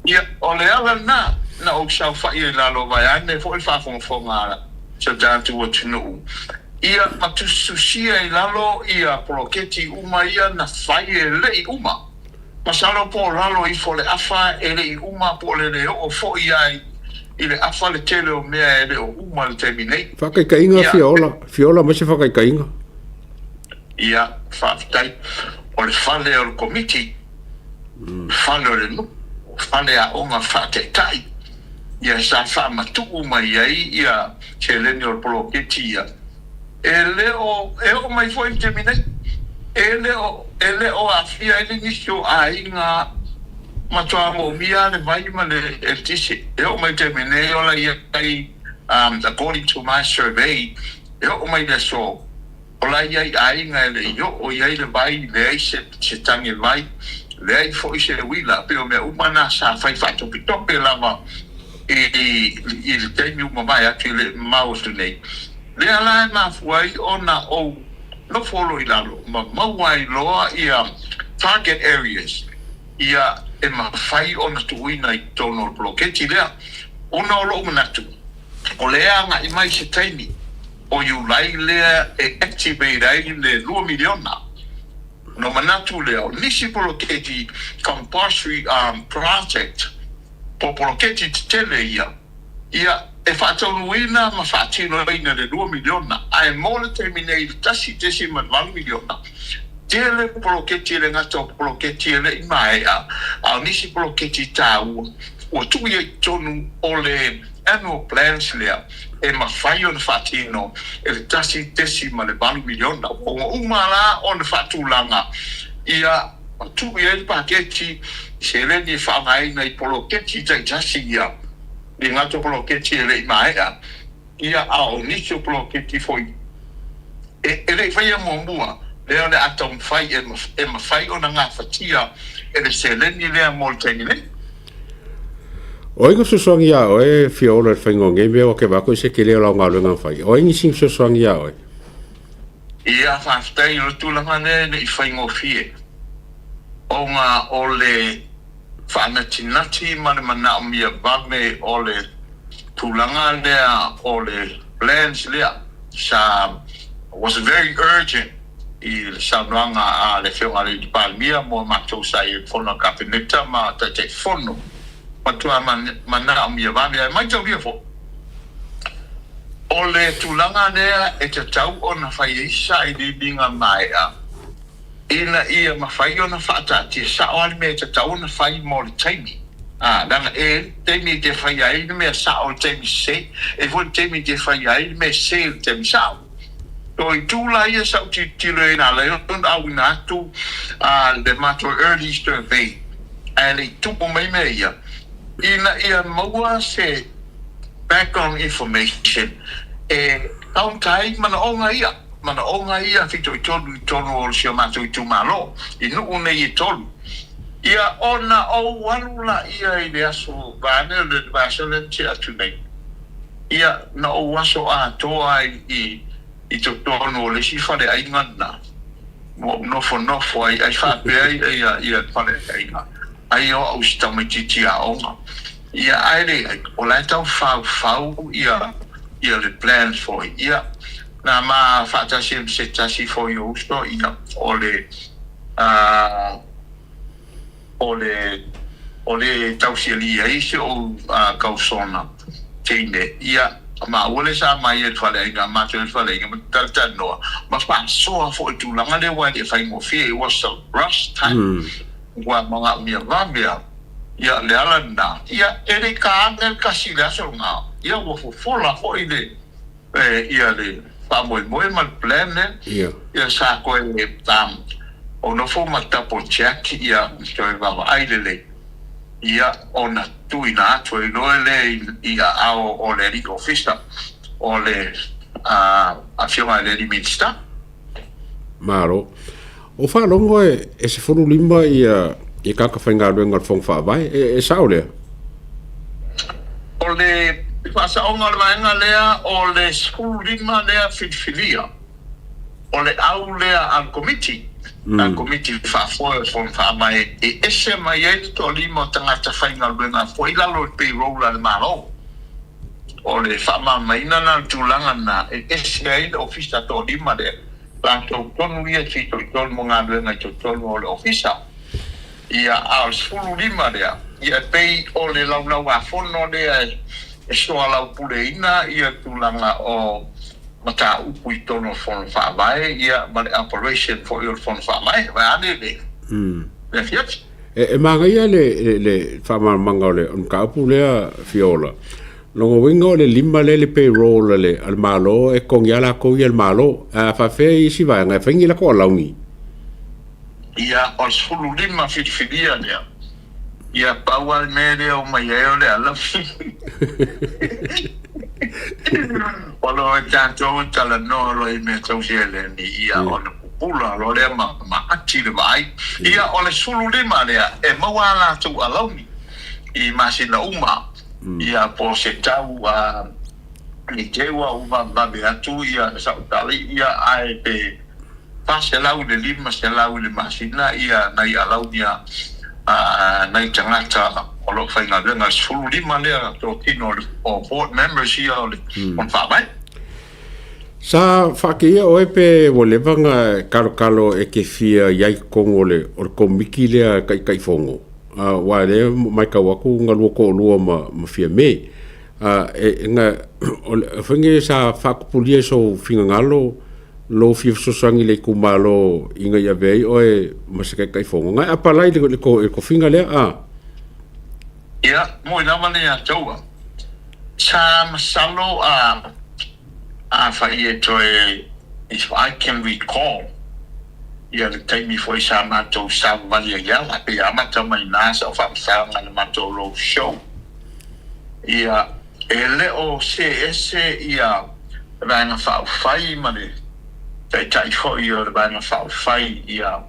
Ia, o le ala na o sau whai e lalo vai ane, fo I whafonga ara, sa tātu o tunu. Ia, matususia I lalo, ia poloketi uma ia na whai e lei uma. Masalo po lalo I fo le afa e le uma po le o fo ai I le afa le tele o mea e le o uma le terminei. Whakaikainga fiola ma se whakaikainga. Ia, whaafitai. O le whale o le committee, whale o le nu, whale a onga whaateitai. Ia sa whaamatuku mai ai ia te leni o le poloketi ia. E leo mai fo I terminei. E leo a fia ele nisio a inga matua mo mia le vai ma le tisi. E o mai termine o la ia kai according to my survey e o mai le so o la ia a inga le yo o ia le vai le se tangi vai le fo I se wila pe o me umana sa fai fato pitope lava il tenho uma vai aquele mouse nei. Le ala ma foi ona o no follow ilalo mawai loa ia target areas ia e mafai ona tuina I tono bloketi lea ona o lo manatu o lea nga I mai se taimi o you lai lea e activate ai le 2 miliona no manatu lea o nisi bloketi compulsory project po bloketi tele ia e whaataunuina ma whaatino ina le 2 miliona ai mole terminei tasi ma 1 miliona tele poloketi le ngata poloketi le mai a nisi poloketi tau o tu ia tonu o le annual plans lea e mafai o na whaatino e le tasi ma le 1 miliona o umala o na whaatulanga ia tu ia le paketi se le ni whaangai na I poloketi tasi ia ni ngato poloketi le maea ia ao nisio poloketi foi e le fai mo mua le ole atom fai e mafai ona nga fatia e le seleni le molteni le o ingo susuangi ia o e fiola whaingo nge mea o ke wako I se ke leo lau ngā lunga whai o ingi sing susuangi ia o ia whaftai o tūlanga ne I whaingo fie o ngā o le whaanatinati ma le mana o mia vame o le tūlanga lea o le plans lea sa was very urgent I le saunoanga a le whionga le di palmia mo mātou sai e whono kapeneta ma te whono matua mana o mia vame ai mai tau ria fo o le tulanga lea e te tau o na whai isa I li binga mai a. Ina ia mafai o na whaata tia sa o ali me te tau na whai mo le taimi. Danga teimi te whai ai ni mea sa o le taimi se, e fo teimi te whai ai ni mea se le taimi sa o. So I tūla ia sa o ti tilo e nā leo, au ina atu le mato early survey. E le tupo mai mea ia. Ina ia maua se background information tautai mana onga ia fito I tonu o sio mato I tumalo I nuu nei I tolu ia ona o walula ia I le aso vane le vaselen te atu nei ia na o waso a toa I to tonu o le si fale ai ngana mo nofo ai whape ai ia fale ai ai o au stamatiti a onga ia aere o lai tau fau ia le plans for ia na ma fata sim se tasi for you so ia ole tau sili ai so kausona tine ia ma ole sa mai e fale nga ma te fale nga tata no ma faʻasoa fo tu langa le wa e fai mo fie was a rush time wa manga mi vambia ia le ala na ia ele ka angel kasila so nga ia wo fo fola fo ile ia le pa mo mal plan ne ia sa ko e tam o no fo mata po check ia so va ai le ia ona tuina to no le ia ao o le rico fista o le a firma le minister maro o fa longo e se fonu limba ia e kaka whainga ruenga fong whaavai, e sao lea? O le whasaonga ruenga lea, o le skulu lima lea whiwhiria. O le au lea al komiti. Al komiti whaafoe fong whaamai, e SMI Hardware to lima tangata whainga ruenga, fo ilalo payroll al malo. O le whaamamaina na tūlanga na, e SMI Hardware ofisa to lima lea. Lanto tonu ia tito I tonu mga ruenga to tonu o le ofisa. Ia al sulu lima lea ia pei o le launau a fono lea e soa lau pule ina ia tūlanga o mata upu I tono fono whaamai ia ma le operation for your fono whaamai vai ane le le fiat e manga ia le whaamanga o le on ka upu lea fiola longo winga o le lima le payroll le al malo e kongi ala kou ia al malo a whawhea isi vai ngai whaingi la ko alaungi ia o sulu lima whiwhiria lea. Ia paua mere o mai eo lea lafi. Olo e tātou tala no lo I me tau siele ni ia o na pupula lo lea ma ati le vai. Ia o le sulu lima lea e maua la tu alauni I masina uma. Ia po se tau I teua uma babe atu ia sautali ia ai pe pase lau le lima se lau le masina ia nai alau nia nai tangata o lo whainga renga sulu lima lea to kino o board members ia o le on whaamai. Sa whake ia oe pe o lewanga kalo e ke fia iai kongo le o le komiki lea kai fongo. Wa le mai ka waku ngalua ko lua ma fia me. E nga whange sa whakupulia so whinga ngalo lo fi sosangi le kumalo inga ya vei oe masake kai fongo ngai apalai le ko finga le ia mo ina mane ya toa sa masalo fa ie toe if I can recall ia le taimi foi sa mato sa valia ya la pe amata mai nasa fa sa ngana mato lo show ia ele o CS ia ranga fa fai mane tai fo ia le bana fa fai ia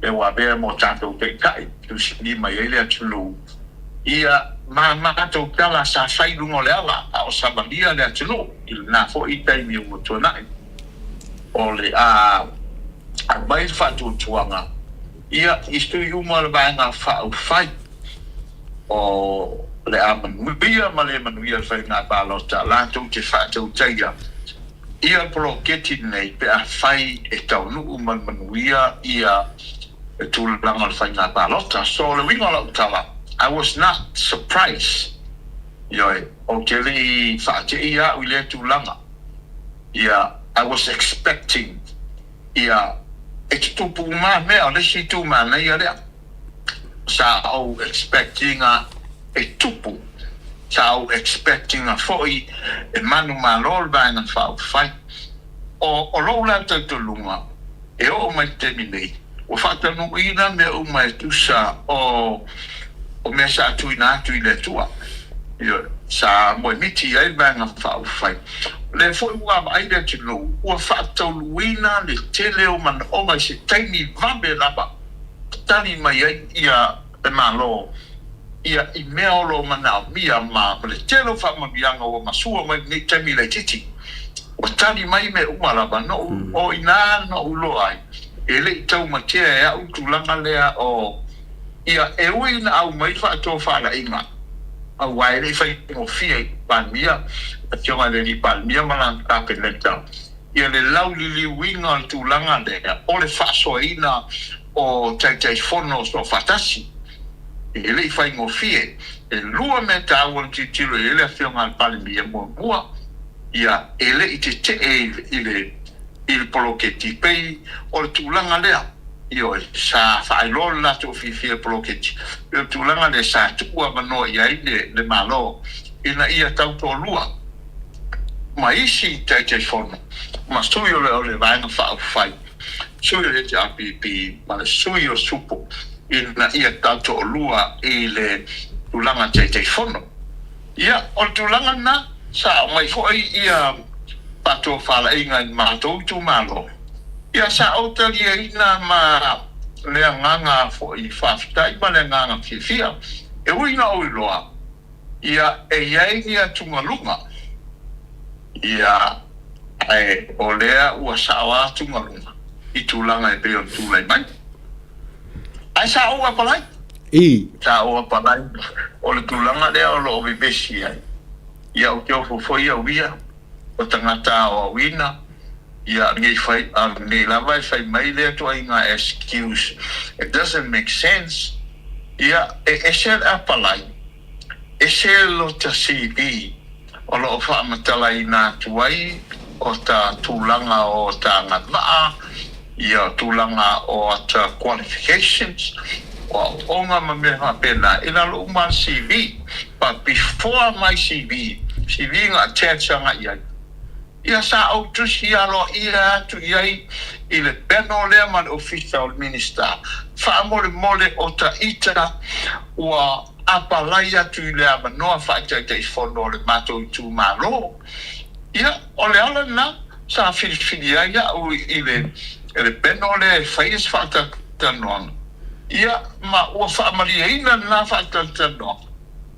e wa be mo tanto te kai tu si mai ele atulu ia ma to tala sa fai lungo le ala o sa bandia le atulu il na fo I tai mi mo to na o le a mai fa tu tuanga ia istu yu mo le bana fa fai o le a bia ma le manuia fa na ba lo ta la tu te fa tu taia ia pro keti nei pe a fai e tau nu manuia ia e tūlanga al whainga palota. So le winga la utala, I was not surprised. Ioi, o ke li whaate ia ui le tūlanga. I was expecting it's tupu ma me o le si tu ma na ia le sa o expecting a tupu sa o expecting a foi e manu malol ba na fai o lo la te lunga e o mai te ni o fata no ina me o mai tu sa o me sa tu ina tu le tua sa mo miti ai ba na fai le foi wa ai de tu no o fata luina le tele o man o mai se tini vambe laba tani mai ia e malo ia I mea lo mana mia ma le telo fa ma bianga o masua mai ni temi le titi o tani mai me umalaba no o ina no ulo ai ele tau matia ya utulanga lea o ia e uina au mai fa to fa la inga a wai le fa o fie palmia tio le ni palmia malan ta peneta ia le lau li winga tulanga lea o le faʻasoaina o tautaufono so fatasi ele fai ngofie e lua me tāua titilo ele a whionga al palmia mua ia ele I te il poloketi pei o le tūlanga lea io sa whaelolo la to fifi poloketi o tūlanga le sa tua manoa ia le malo ina ia tauto lua ma isi tautaufono ma sui o le vaenga whaafai sui o le te APP ma le sui o supo ina ia tauto lua I le tūlanga tautaufono ia o le tūlanga na sa mai foi ia pato fala inga matou tu malo ia sa otalia ina ma le nganga foi faftai ma le nganga fifia e uina o loa ia e ia tungalunga ia ai olea ua sawa tungalunga I tulanga e peo tulai mai ai sa o apalai sa o apalai o le tulanga lea o lo bibesi ai ia o teo foi au ia o tangata o wina ia ngai fai nei lava fai mai le to inga excuse it doesn't make sense ia e sel apalai e sel lo tasi o lo fa matala ina tuai o ta tulanga o ta ngata ia tulanga o ta qualifications o onga me pena ina lo uma CV but before my CV nga tetsanga ia sa o tusi alo ia tu iai I le peno le man official minister fa mole o ta ita wa apalaya tu le amanoa fa te fono le mato tu malo ia ole ala na sa filia ia o ile peno le fais fa ta non ia ma o fa mariina na fa ta non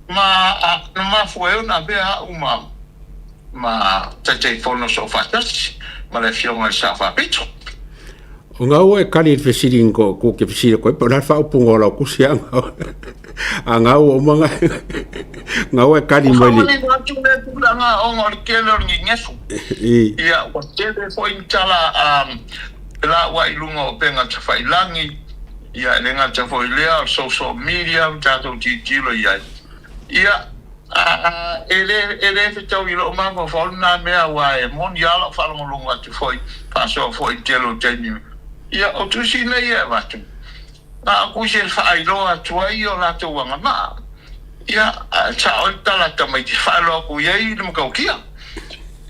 ma foi na bea uma ma te fono so fatas ma le fiona sa fa pito o nga o e kali te sitting ko ke sitting ko pa na fa pungo la ku sia nga o manga nga o e kali mo li nga o ngor kelo ni ngefu ia o te foi tala la wa ilunga o penga te failangi ia lenga te foi lea social media tato titilo ia ele tau I lo mango na mea wa e molia la fa longa tu foi paso foi telo teni ia o tu sina ia watu a ku se fa I lo atu ai o la tu wanga ma ia cha o tala ta mai fa lo ku ia no ka kia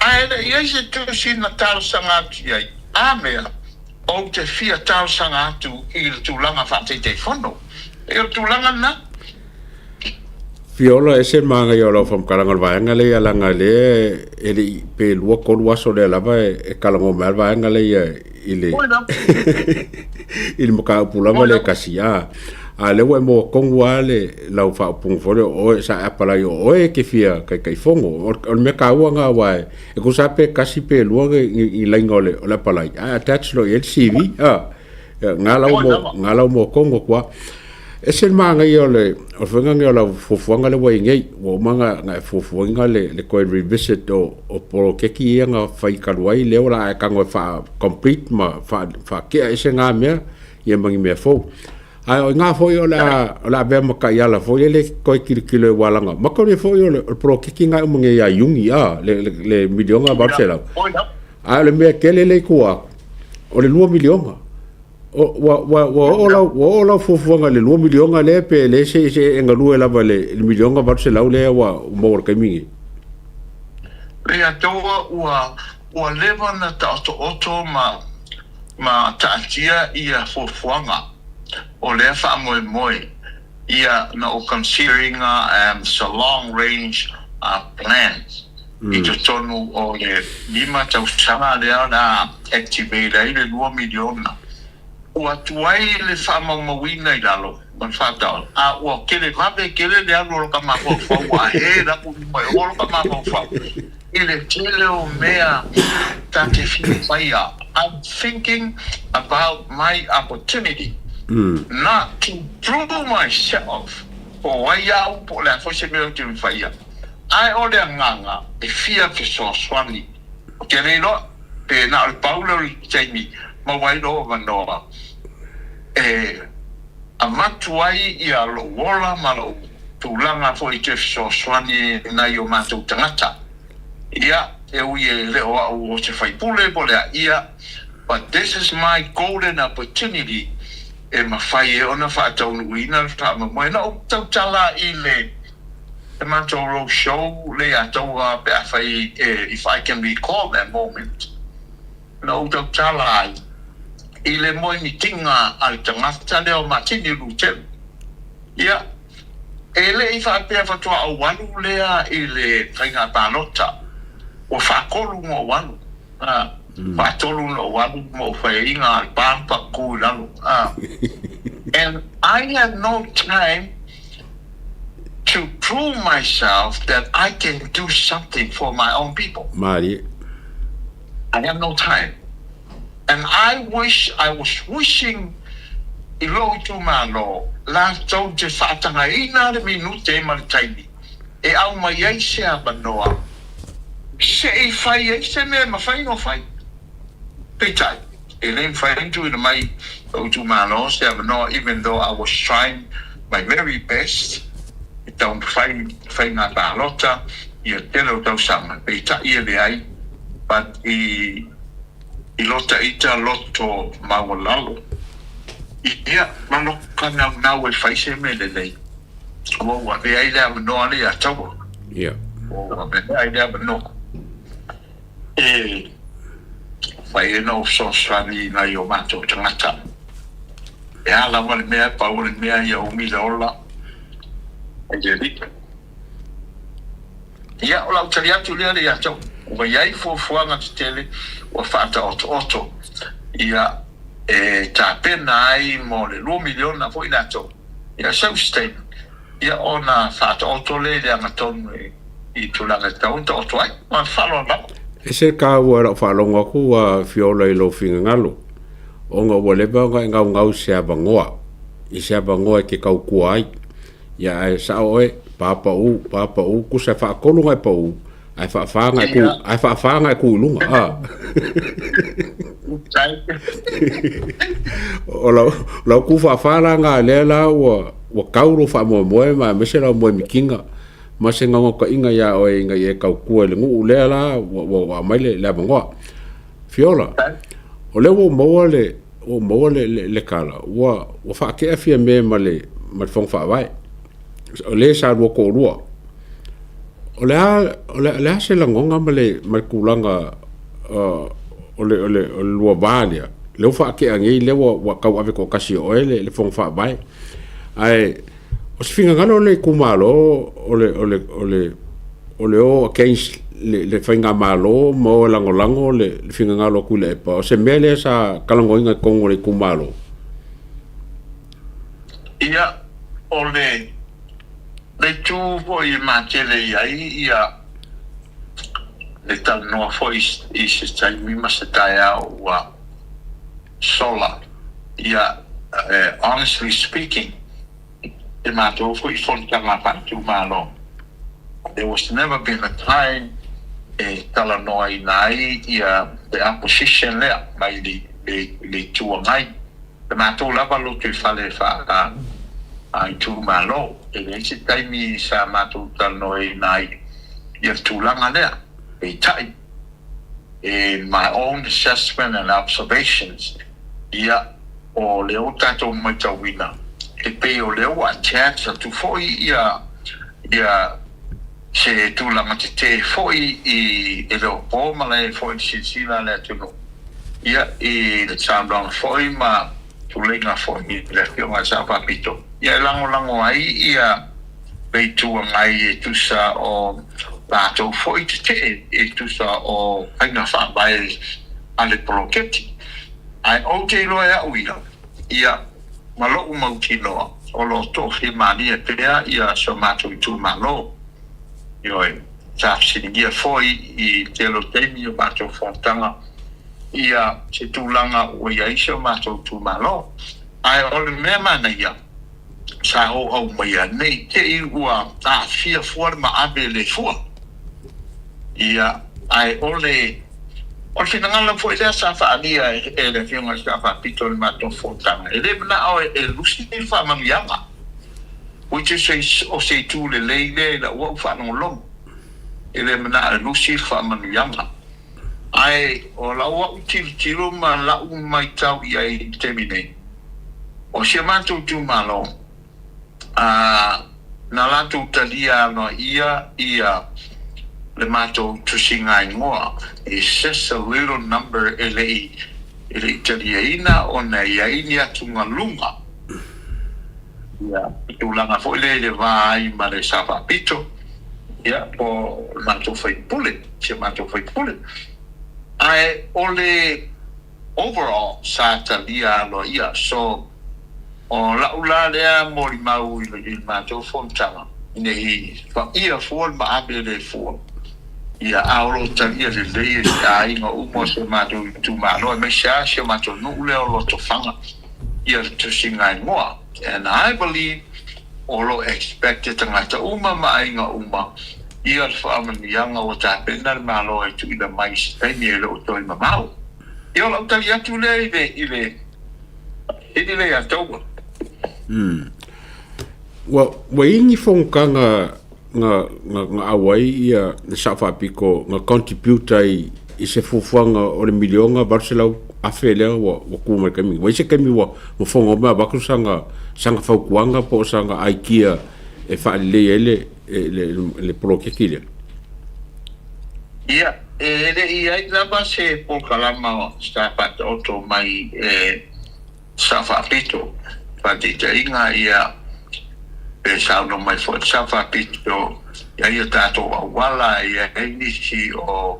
a ele ia se tu sina tal sanga ia a mea o te fia tal sanga tu I tu langa fa te fono e tu langa na Fiola ese manga yo lo fam kalango vaenga le alanga le ele pe lua ko lua so le lava e kalango mal vaenga le ile il mo ka pulanga le kasia a le we mo kongwa le la fa pung fo o sa apala yo o e ke fia kai fongo o me ka wanga wa e ko sa pe kasi pe lua I laingole o la pala attach lo el CV ngala mo kongo kwa ese manga yo le o fenga la fofuanga le wai ngai o manga nga fofuanga le ko revisit o polo keki nga fai kalwai le ola ka ngo fa complete ma fa ke ese nga me ye mangi me fo ai nga fo yo la be ma ka ya la fo le ko kilo wala nga ma ko le fo yo le polo keki nga mangi ya yungi le midionga ba sela a le mea kele le kua o le 2 milionga wa ola fofuanga le 2 milionga le pe le se enga lua lava le milionga ba se lau le wa mo ka mingi le atoa ua leva na oto ma taatia ia fofuanga o le fa moe ia na o considering so long range plans i to tonu o le 5 tausanga le na activate le 2 miliona ua tuai le fa mawina i lalo man fa tau a ua kele mabe kele le alo ka ma fo wa he na pu mai o ka ma fo ile tele o mea tate fia I'm thinking about my opportunity not to prove myself for why ya po la fo se me to fia ai o le nganga e fia ke so swani ke le no pe na al paulo chaimi ma wai no vanova a matuai ia lo wola malo tulanga fo i ke so swani na yo matu tangata ia e uie le o se fai pule pole ia but this is my golden opportunity e mafai e ona fa tau uina fa mo na o tau tala i le the Moatoga show le atoa pe fai if I can recall that moment no tau tala i le moi mitinga al tangata le o matini luten ia ele i fa pe fa toa o walu lea i le kainga panota o fa kolu mo walu fa tolu no walu mo fa inga al pampa ku lalu and I had no time to prove myself that I can do something for my own people. Mari. I have no time. And I was wishing ilo tu malo la tau te whaatanga ina le minute e malitaini. E au mai ei se abanoa. Se e whai ei se me mawhai no whai. Peitai. E le whai tu ina mai o tu malo se abanoa even though I was trying my very best. Tau whai ngā pālota ia telo tau sama pei ta ia le ai but i lota ita loto mawalalo ia mano kana nau e whai se me le lei o wa pe ai le amanoa le a tau ia o wa pe ai le amanoa whai e no so swani na yo mato tangata e ala wale mea pa wale mea ia umi la ola Javik. Ia o lau tali atu lea le atau. Ua iai fuafuanga te tele ua whaata oto. Ia tā pena ai mo le 2 miliona fo ina atau. Ia self-state. Ia o na whaata oto le angatonu i tulanga taunta oto ai. Ma whalo na. E se ka ua rau whalonga ku a fiola i lo finga ngalo. O ngā ua lewa ngau se abangoa. I se abangoa ke kau kua ai. Ya ai sa oe papa u ku se fa kolu ngai pa u ai fa ngai ku lunga o la ku fa nga le la wa kauru fa mo ma me se la mo mikinga ma se nga ka inga ya oe inga ye kau ku le ngu le la wa mai le bango fiola o le mo le kala wa fa ke afia me ma fong fa vai o le sa ro ko ro o le se la ngonga ma kulanga o le lo valia le fa ke angi le wa ka ave ko kasi o le fong fa bai ai o se finga ngalo le kumalo o le against le finga malo mo lango le finga ngalo ku le pa o se mele sa kalango inga kongo le kumalo ia o le tu po i matele ia le tal no fo i se tai mi masataya wa sola ia honestly speaking e mato fo I fon kama pa tu malo there was never been a time tala no ai nai ia the opposition le mai le tu ngai e mato lava lo tu fale fa ai tu malo e le se taimi sa matu tal noi nai ia tulanga lea e tai in my own assessment and observations, ia o leo tatou mai tauina e pe o leo a chance tu foi ia se tu la matete foi I leo po male foi sila le tuno ia I le sound foi ma tu lenga foi le fio ma sa papito ia lango ai ia pe tu ngai tu sa o tatou foi te e tu sa o ainga fa bai ale proketi ai o te loa uia ia malo mautino o lo to he mani e pea ia so mato tu malo ioi sa singia foi I te lo temi o mato fontanga ia se tu langa o ia iso mato tu malo ai o le me mana ia sa o mai nei te I ua ta fia forma abele fo ia ai ole o se ngala foi le sa fa dia e le fiona sa fa pitol mato fontanga e le na o e lusi fa mamianga which is o se tu le la o fa no lo e le na lusi fa mamianga ai o la o tiro ma la mai tau ia termine o se mato tu malo na la tu talia no ia le mato tu singa ingoa is just a little number ele italiana ona ia tunga lunga ya tu langa foi le vai ma le sava pito ya po mato foi pule se mato foi pule ai ole overall sa talia lo ia so o la ula le mo mau I mato fontana nei fa ia for ma abele for ia aolo talia le ai nga umo se mato tu malo me sha se mato no le lo to fanga ia to singa mo and I believe olo expected ngata uma mai nga uma ia fa manianga o ta pena malo e tu ida mais e me lo to ma mau ia lo talia tu le ile ya to wa ingi fongkanga nga awai ia sa fa piko nga contribute I se fufuanga o le milionga barcelau afele wa kuma kami wa se kami wa mo fongo ma ba kusanga sanga fa kuanga po sanga aikia e fa le prokekile ia ia la base po kalama sta pat auto mai sa fa pito pa te inga ia e sa no mai fo sa fa pito ia tato wala ia inisi o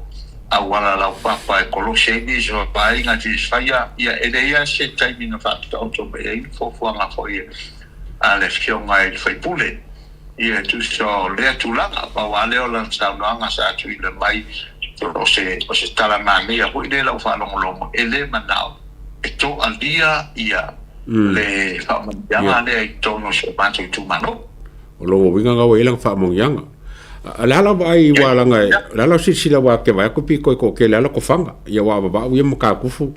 awala la papa e koloseni so pa inga ti faya ia ia se timing of fact auto mai fo nga fo ia ale fio mai foi pule ia tu so le tu la pa wale o la sa no nga sa tu le mai o se tala mane ia ho ile la fa lo ele manao e to al dia ia le fa manga le to no so pa tu mano o lo winga nga wa ilang fa manga ala vai wala ngai la si sila wa ke vai ko piko ko ke la ko fanga ya wa ba wi mo ka kufu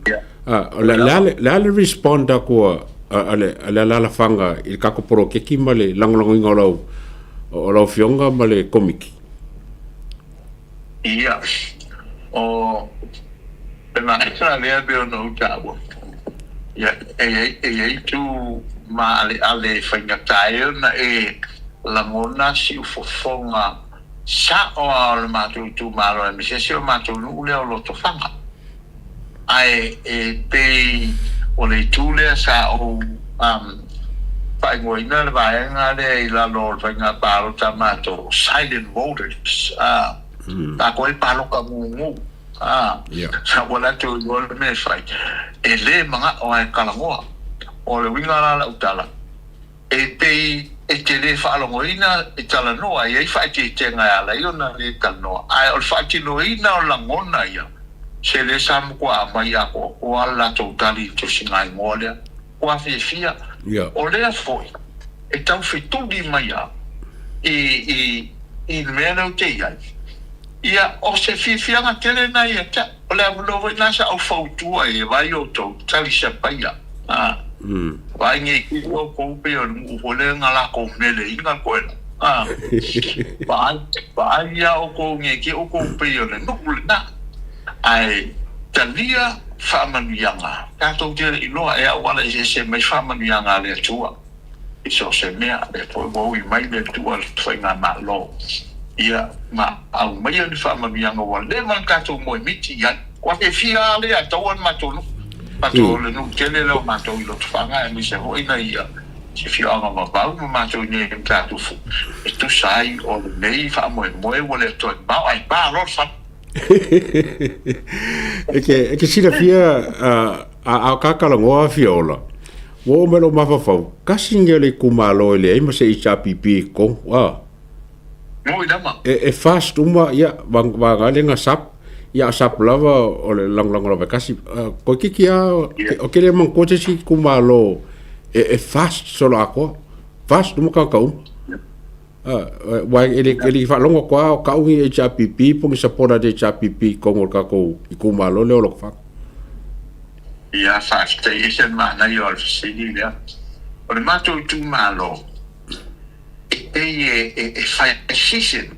la responda ko la fanga il ka ko pro ke kimale langlong ngolo o lo fionga male komiki ia o pena extra le be no tabo ya tu ma ale fanga tayo na la mona si ufofonga sa o le mato tu malo e se o mato nu le o lo to fanga ai pe o le tu le sa o pa ngoi na va nga le la lo fanga pa o tamato silent voters ta ko pa lo ka mu sa wala tu yo me fai ele manga o ai kalangoa o le winga la utala pe e te le whaalongoina e tala noa i fa te tenga ala i ona le tala noa ai o whaatinoina o langona ia se le samu kua mai ako o ala tau tali to singai molia o a fia o lea foi e tau whetuli mai a i mena o te iai ia o se fianga tele na ia o lea mulovo i nasa au fautua e vai o tau tali se paia vai nge ki o ko pe o mo le ngala ko mele inga ko ba ya o ko nge ki o ko pe o le no na ai talia whaamanuianga. Tātou te iloa e awala se mai whaamanuianga le tua. I so se mea e toi wau I mai le tua whainga ma lo. Ia ma au mai ni whaamanuianga wa le man kātou moe miti ia. Kwa te fia le a tauan matonu. Matonu le nu tele leo matou I lo tufanga e mi se hoina ia. Se fia anga ma bau ma matou ni e kātou fu. E tu sai o le nei whaamoe wale toi mau ai ba lo sa. Eke sina fia a kakalangoa fiola. Wo melo mafafau. Kasi ngele kumalo ele ima se icha pipi kong. Moi dama. E fast uma ya wangale nga sap. Ya sap lava ole lang lava kasi ko kikia o kele man ko si kumalo e fast solo ako. Fast uma ka wai ele fa longo kwa ka ungi HPP po sa pora de HPP kong ka ko kumalo le lo fa. Ia whaafstation mana I o'r sini lea. O le matou tu malo. E whaafstation.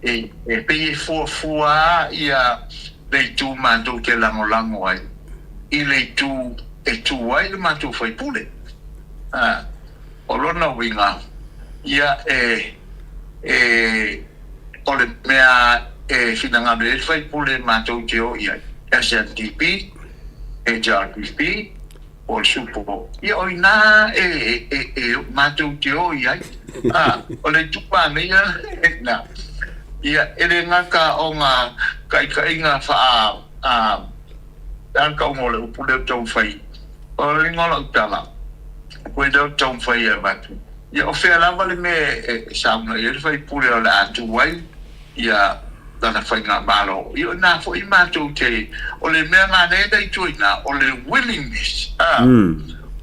E pe fua ia le tu matou ke lango ai. I le tu ai le matou whai pule. O lona winga. Ia o le mea finangano e whai pule matou te o ia. SNTP. HRPP o supo ia oina matou te o ia o le tupa mea na ia ele ngaka o ngā kaikainga wha dan ka o le upule tau whai o le ngola utala koe dau tau whai e matu ia o whea lava le me sauna ia le whai pule o le atu wai ia dana whai ngā malo. Io nā fo I mātou te, o le mea ngā neda I tui nā, o le willingness,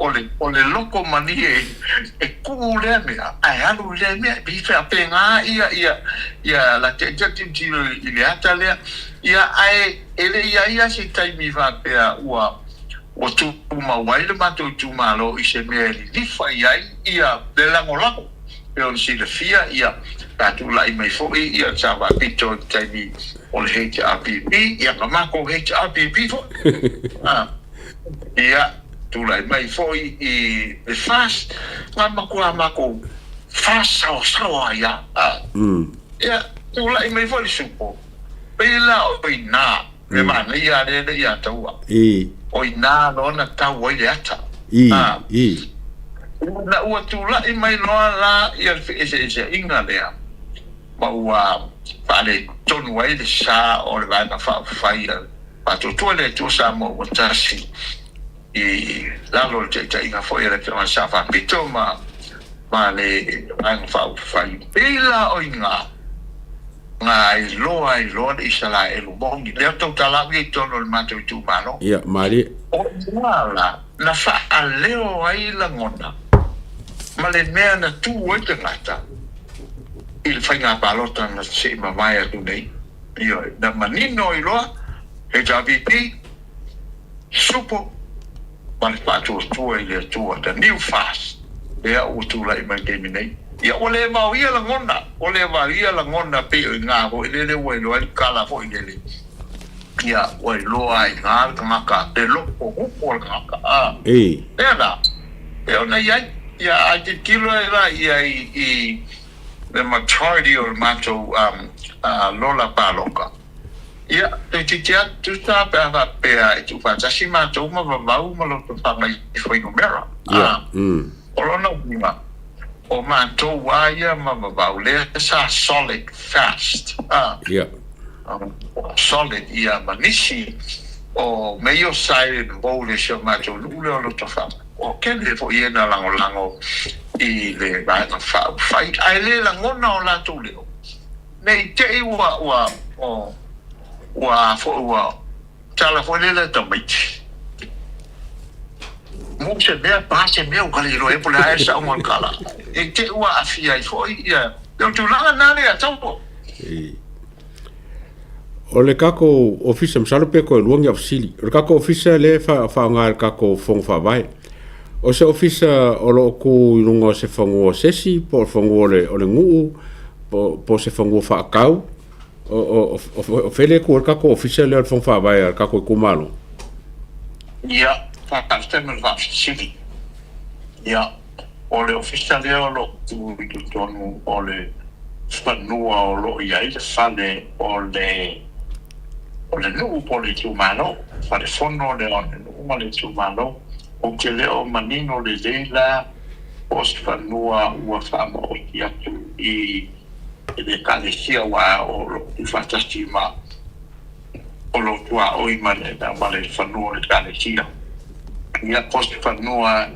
o le loko mani e kū lea mea, ai alu lea mea, bi whea pē ngā ia la te jatim tiro I le ata lea, ia ai, ele ia si taimi wha pēa ua, o tū mawai le mātou tū malo I se mea li lifa iai, ia le lango. Pero si le fia ia tātou lai mai fōi ia tāwa pito taimi o le HRPP ia ka mako HRPP fōi ia tū lai mai fōi I le fast ngā mako fast sawa ia ia tū lai mai fōi supo pēla o I nā me mana ia rere ia taua o I nā lona tau ai le ata na ua tūlai mai loa la ia ese inga lea ma ua whale tonu ai le sā o le vana whai patotua le tō sā mo o tasi I lalo le te inga fo ia le te sā whapito ma le vana whai pēla o inga ngā I loa le isa la e lumongi leo tau talawi I tono le matou tū mano ia mari o la na wha leo ai la ngona ma le mea na tū oi te ngata I le whainga palota na se mawai atu nei na manino I loa HRPP supo ma le pātua tua I le tua the new fast lea o tūla I mai temi nei ia o le mau ia la ngona o le mau ia la ngona pe o ngā ho I le wai loa I kala ho I le ia wai loa I ngā ngaka te loko hupo le ngaka ea na ea na iai ia I te kilo I la ia I the majority o le matou lola paloka ia te titia tu tā pēha pēha I tu whātasi matou ma wawau ma lo te whangai I whaingo mera o lona winga o matou waia ma wawau lea sa solid fast solid ia manisi o meio sai bo le sio matou lule o lo te whangai o kele fo ia na lango I le vana whai ai le langona o lātou leo nei te ua fo ua tala fo le tamaiti mo se mea pase mea o kale ilo e pole hae sa umar kala e te ua afia I fo ia leo tu langa nane a taupo o le kako ofisa msalope ko luangi afsili o le kako ofisa le whaonga kako fong whawai o se ofisa o lo ku lungo se fongo sesi po fongo o le nguu po se fongo whaakau o fele ko ka ko official le fon fa vai ka ko kumalo ia fa customer va city ia ole official le lo tu tonu ole fanua o lo ia i fale ole no pole tu malo fa de fondo de on no male tu malo o que le o manino le la os fanua o fa mo ia tu i de kalesia wa o fantastima o lo tua o i male da male fanua le kalesia ia post fanua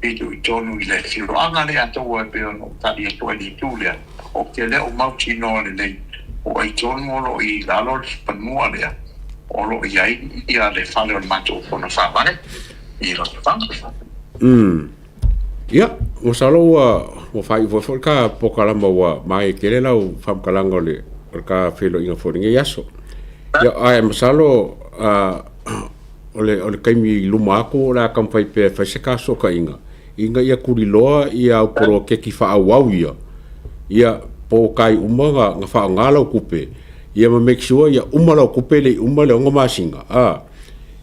tu tonu le filo anga le ato wa pe no tali to ni tulia o que le o mauti no le o ai tonu lo i lalo fanua le o lo ia le fale o mato fono fa vale i lo fa ia o salo o fai vo ka pokalamba wa mai kele lau fam kalanga le ka filo inga fo nge yaso ia ai masalo ole kaimi luma ko la kampai pe fa se ka so ka inga ia kuriloa ia uporo ke ki fa awau ia po kai umaga nga fa ngalo kupe ia ma make sure ia umala kupe le umala ngo masinga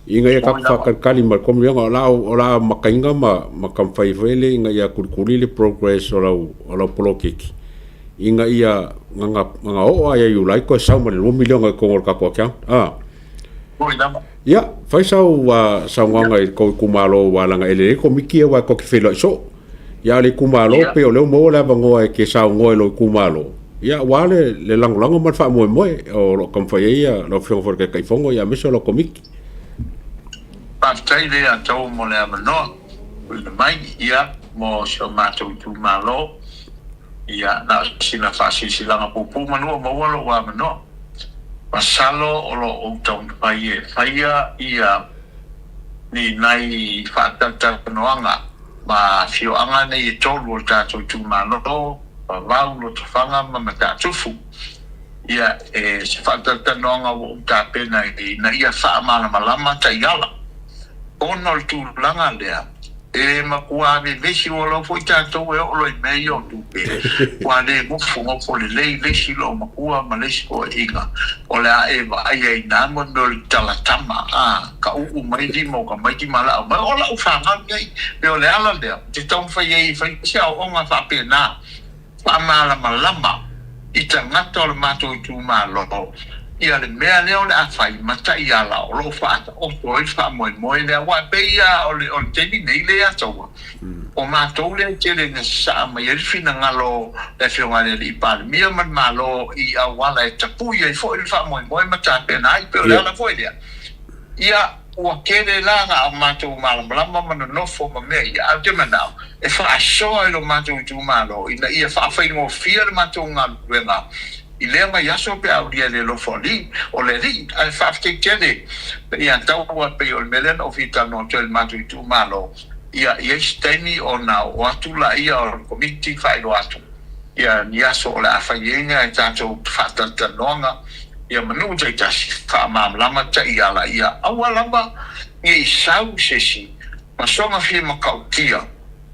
inga ia ka fa kali mar kom ia ola makainga ma kam fai vele inga ia kurikuri le progress ola polo keki inga ia nga o ia you like ko sa mo le 1 million ko ngor ka ko kya ia fai sau nganga ko kumalo wala nga ele ko mikia wa ko ki felo so ia le kumalo pe o le mo la bango ke sa ngo lo kumalo ia wale le lango man fa mo o kom fa ia lo fo for ke kai fongo ia meso lo komiki pastai le ato mo le no le mai ia mo so mato tu malo ia na sina fa silanga pupu manu mo walo wa no pasalo o lo o tau pai faia ia ni nai fatata noanga ma fio anga nei tolu ta tu malo va lo tfanga ma ta tufu ia se fatata noanga o ta pena na ia fa mala malama ta yala ono tu langa lea ma kua me vesi o lo foi tanto e o lo meio tu pe kwa le mo fongo fo le si lo ma kua ma le ko inga o la e va ai na mo no tala tama ka u mai di mo ka mai di mala ma o la u fa nga ngai pe o le ala le te tong fa ye fa sia o nga fa pe na fa mala malama ita ngato le mato tu malo ia le mea leo le afai mata ia la o lo fa o toi fa mo le wa pe ia o le teni nei le ato o ma to le tele ne sa ma ye fina ngalo le fio ngale li pa mi ma malo i a wala e tapu ia fo il fa mo mata pe na i pe le la fo ia o kele la nga ma to malo ma no fo ma me ia al te mana e fa so lo ma to malo ia fa fa no fier ma to ngalo venga i le mai aso pe au dia le lo foli o le ri al fafte tele ia tau wa pe o melen o vita no tel matu tu malo ia steni o na o atu la ia o committee fai lo atu ia ni aso la fayenga e tanto fata tanonga ia manu te tasi fa mam lama ta ia la ia awalamba ngi sau sesi masonga fi makautia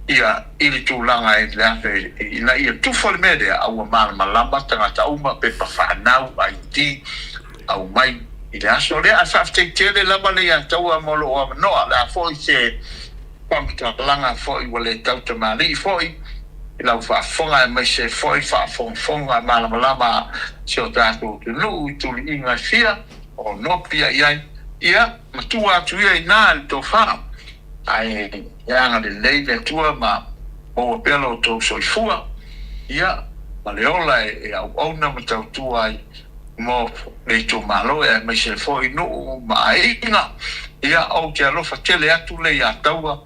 ia ili tu langa e lafe ina ia tu fol mede au malamba tanga uma pe pa fa nau IT au mai ila so le a fafte tele la bale ya tau amolo o no la foi se pamta langa foi wale tauta mali foi ila fa fonga me se foi fa fonga malamba se o tato tu tu inga fia o no pia ia matua tu ia na to fa ai yang ada le tua ma o pelo to soifua ia maleola e au na mata tua mo le to malo e me se foi no mai nga ia au ke lo fatele atu le ya taua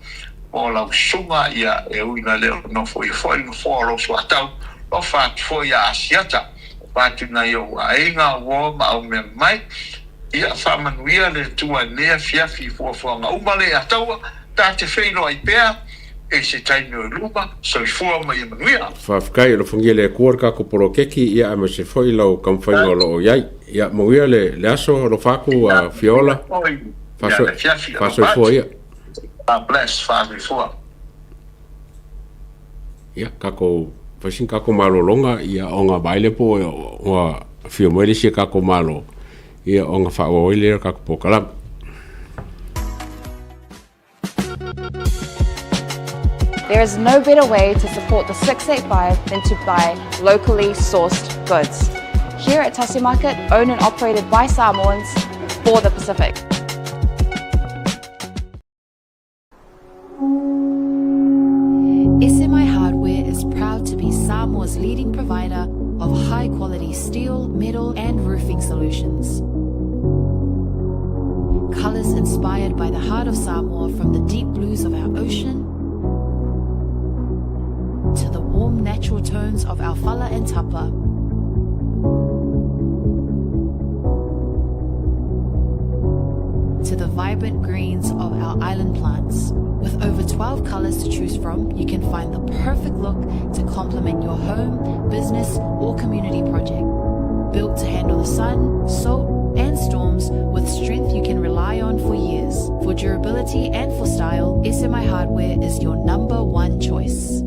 o la sunga ia e uina le no foi no foro so atau o fa foi a siata fa tu na yo ai nga wo ma o me mai ia fa manuia le tua ne fia fi fo nga o male atau ta te feino ai pea e se taino lupa so fua mai manuia fa fkai lo fungile kuor ka ko poro keki ia ama se foi lo kam foi lo yai ia moia le aso lo faku a fiola fa so foi a bless fa before ia ka ko fasin ka ko malo longa ia onga baile po o fio mo le ka ko malo ia o nga faʻaoa le ka ko kala. There is no better way to support the 685 than to buy locally sourced goods. Here at Tasi Market, owned and operated by Samoans for the Pacific. SMI Hardware is proud to be Samoa's leading provider of high-quality steel, metal and roofing solutions. Colours inspired by the heart of Samoa, from the deep blues of our ocean to the warm natural tones of our fala and tapa. To the vibrant greens of our island plants. With over 12 colours to choose from, you can find the perfect look to complement your home, business or community project. Built to handle the sun, salt and storms with strength you can rely on for years. For durability and for style, SMI Hardware is your number one choice.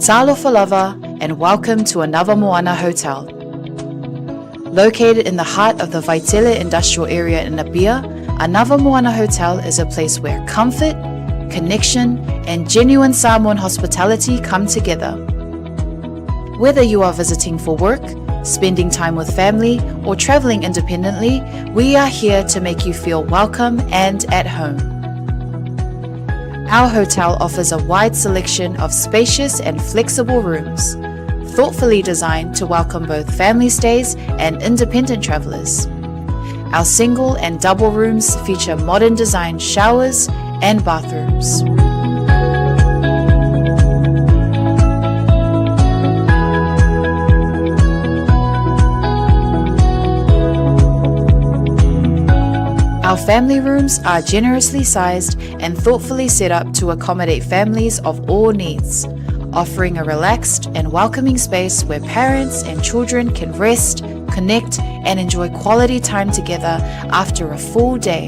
Talo for lover, and welcome to another Moana hotel. Located in the heart of the Vaitele industrial area in Nabia, another Moana hotel is a place where comfort, connection, and genuine Samoan hospitality come together. Whether you are visiting for work, spending time with family, or traveling independently, we are here to make you feel welcome and at home. Our hotel offers a wide selection of spacious and flexible rooms, thoughtfully designed to welcome both family stays and independent travelers. Our single and double rooms feature modern design showers and bathrooms. Our family rooms are generously sized and thoughtfully set up to accommodate families of all needs, offering a relaxed and welcoming space where parents and children can rest, connect, and enjoy quality time together after a full day.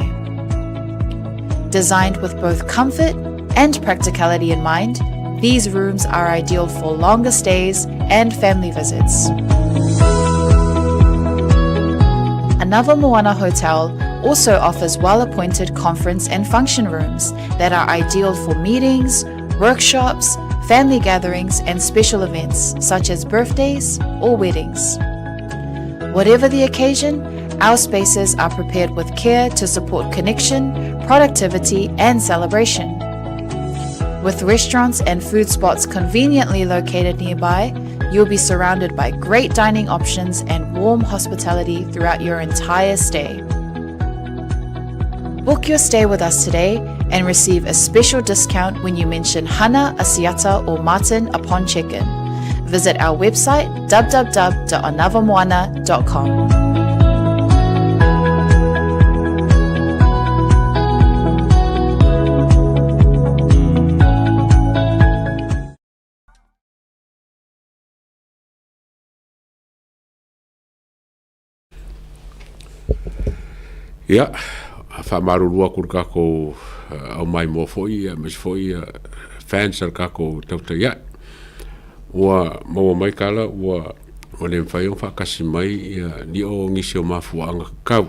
Designed with both comfort and practicality in mind, these rooms are ideal for longer stays and family visits. Another Moana hotel also offers well-appointed conference and function rooms that are ideal for meetings, workshops, family gatherings, and special events such as birthdays or weddings. Whatever the occasion, our spaces are prepared with care to support connection, productivity, and celebration. With restaurants and food spots conveniently located nearby, you'll be surrounded by great dining options and warm hospitality throughout your entire stay. Book your stay with us today and receive a special discount when you mention Hana, Asiata, or Martin upon check-in. Visit our website www.anavamoana.com. Ia, whamarurua kur kako au mai mo foi mas foi fans al kako Tautai A'e ua mo mai kala ua le fai un whakasi mai ni o ngisi o mafuanga kau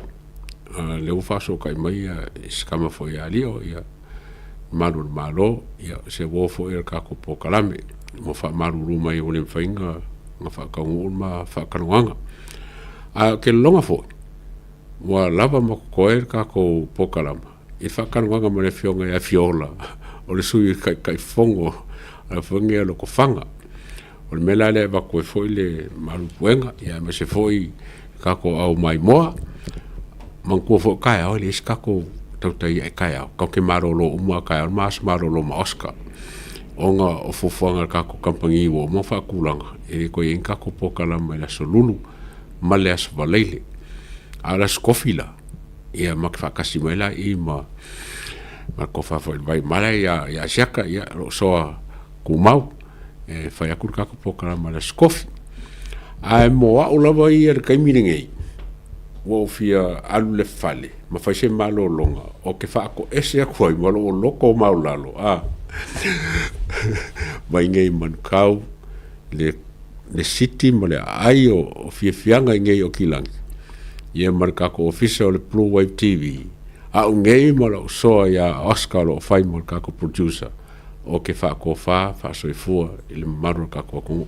le u faso kai mai iskama foi alio ia maru malo ia se wo foi al kako pokalame mo whamaruru mai o le fai nga whakaungu ma whakanuanga ke longa foi wa lava mo koe kako pokalama i whakanuanga mo le fionga ia fiola o le sui kai fongo a fongi a loko fanga o le mela le wa koe foi le malupuenga ia me se foi kako au mai moa mangkua fo kai au le is kako Tautai A'e kai au kau ke marolo uma kai au mas marolo ma Oscar onga o fofuanga kako kampangi wo mo whakulanga e koe in kako pokalama ila solulu ma le asvalele ala skofila ia makfakasi mela i ma kofa foi vai mala ia siaka ia soa kumau e fai akur kako pokala mala skofi ai mo a ulava ia kai miringai wo fia alu le fale ma fai se malo longa o ke fa ko ese akoi malo loko maulalo mai ngai man kau le city mo le ai o fianga ngai o kilangi ia marka ko official Blue Wave TV a ngei mo la so ya Oscar o fai mo ka ko producer o ke fa ko fa so fua il marka ko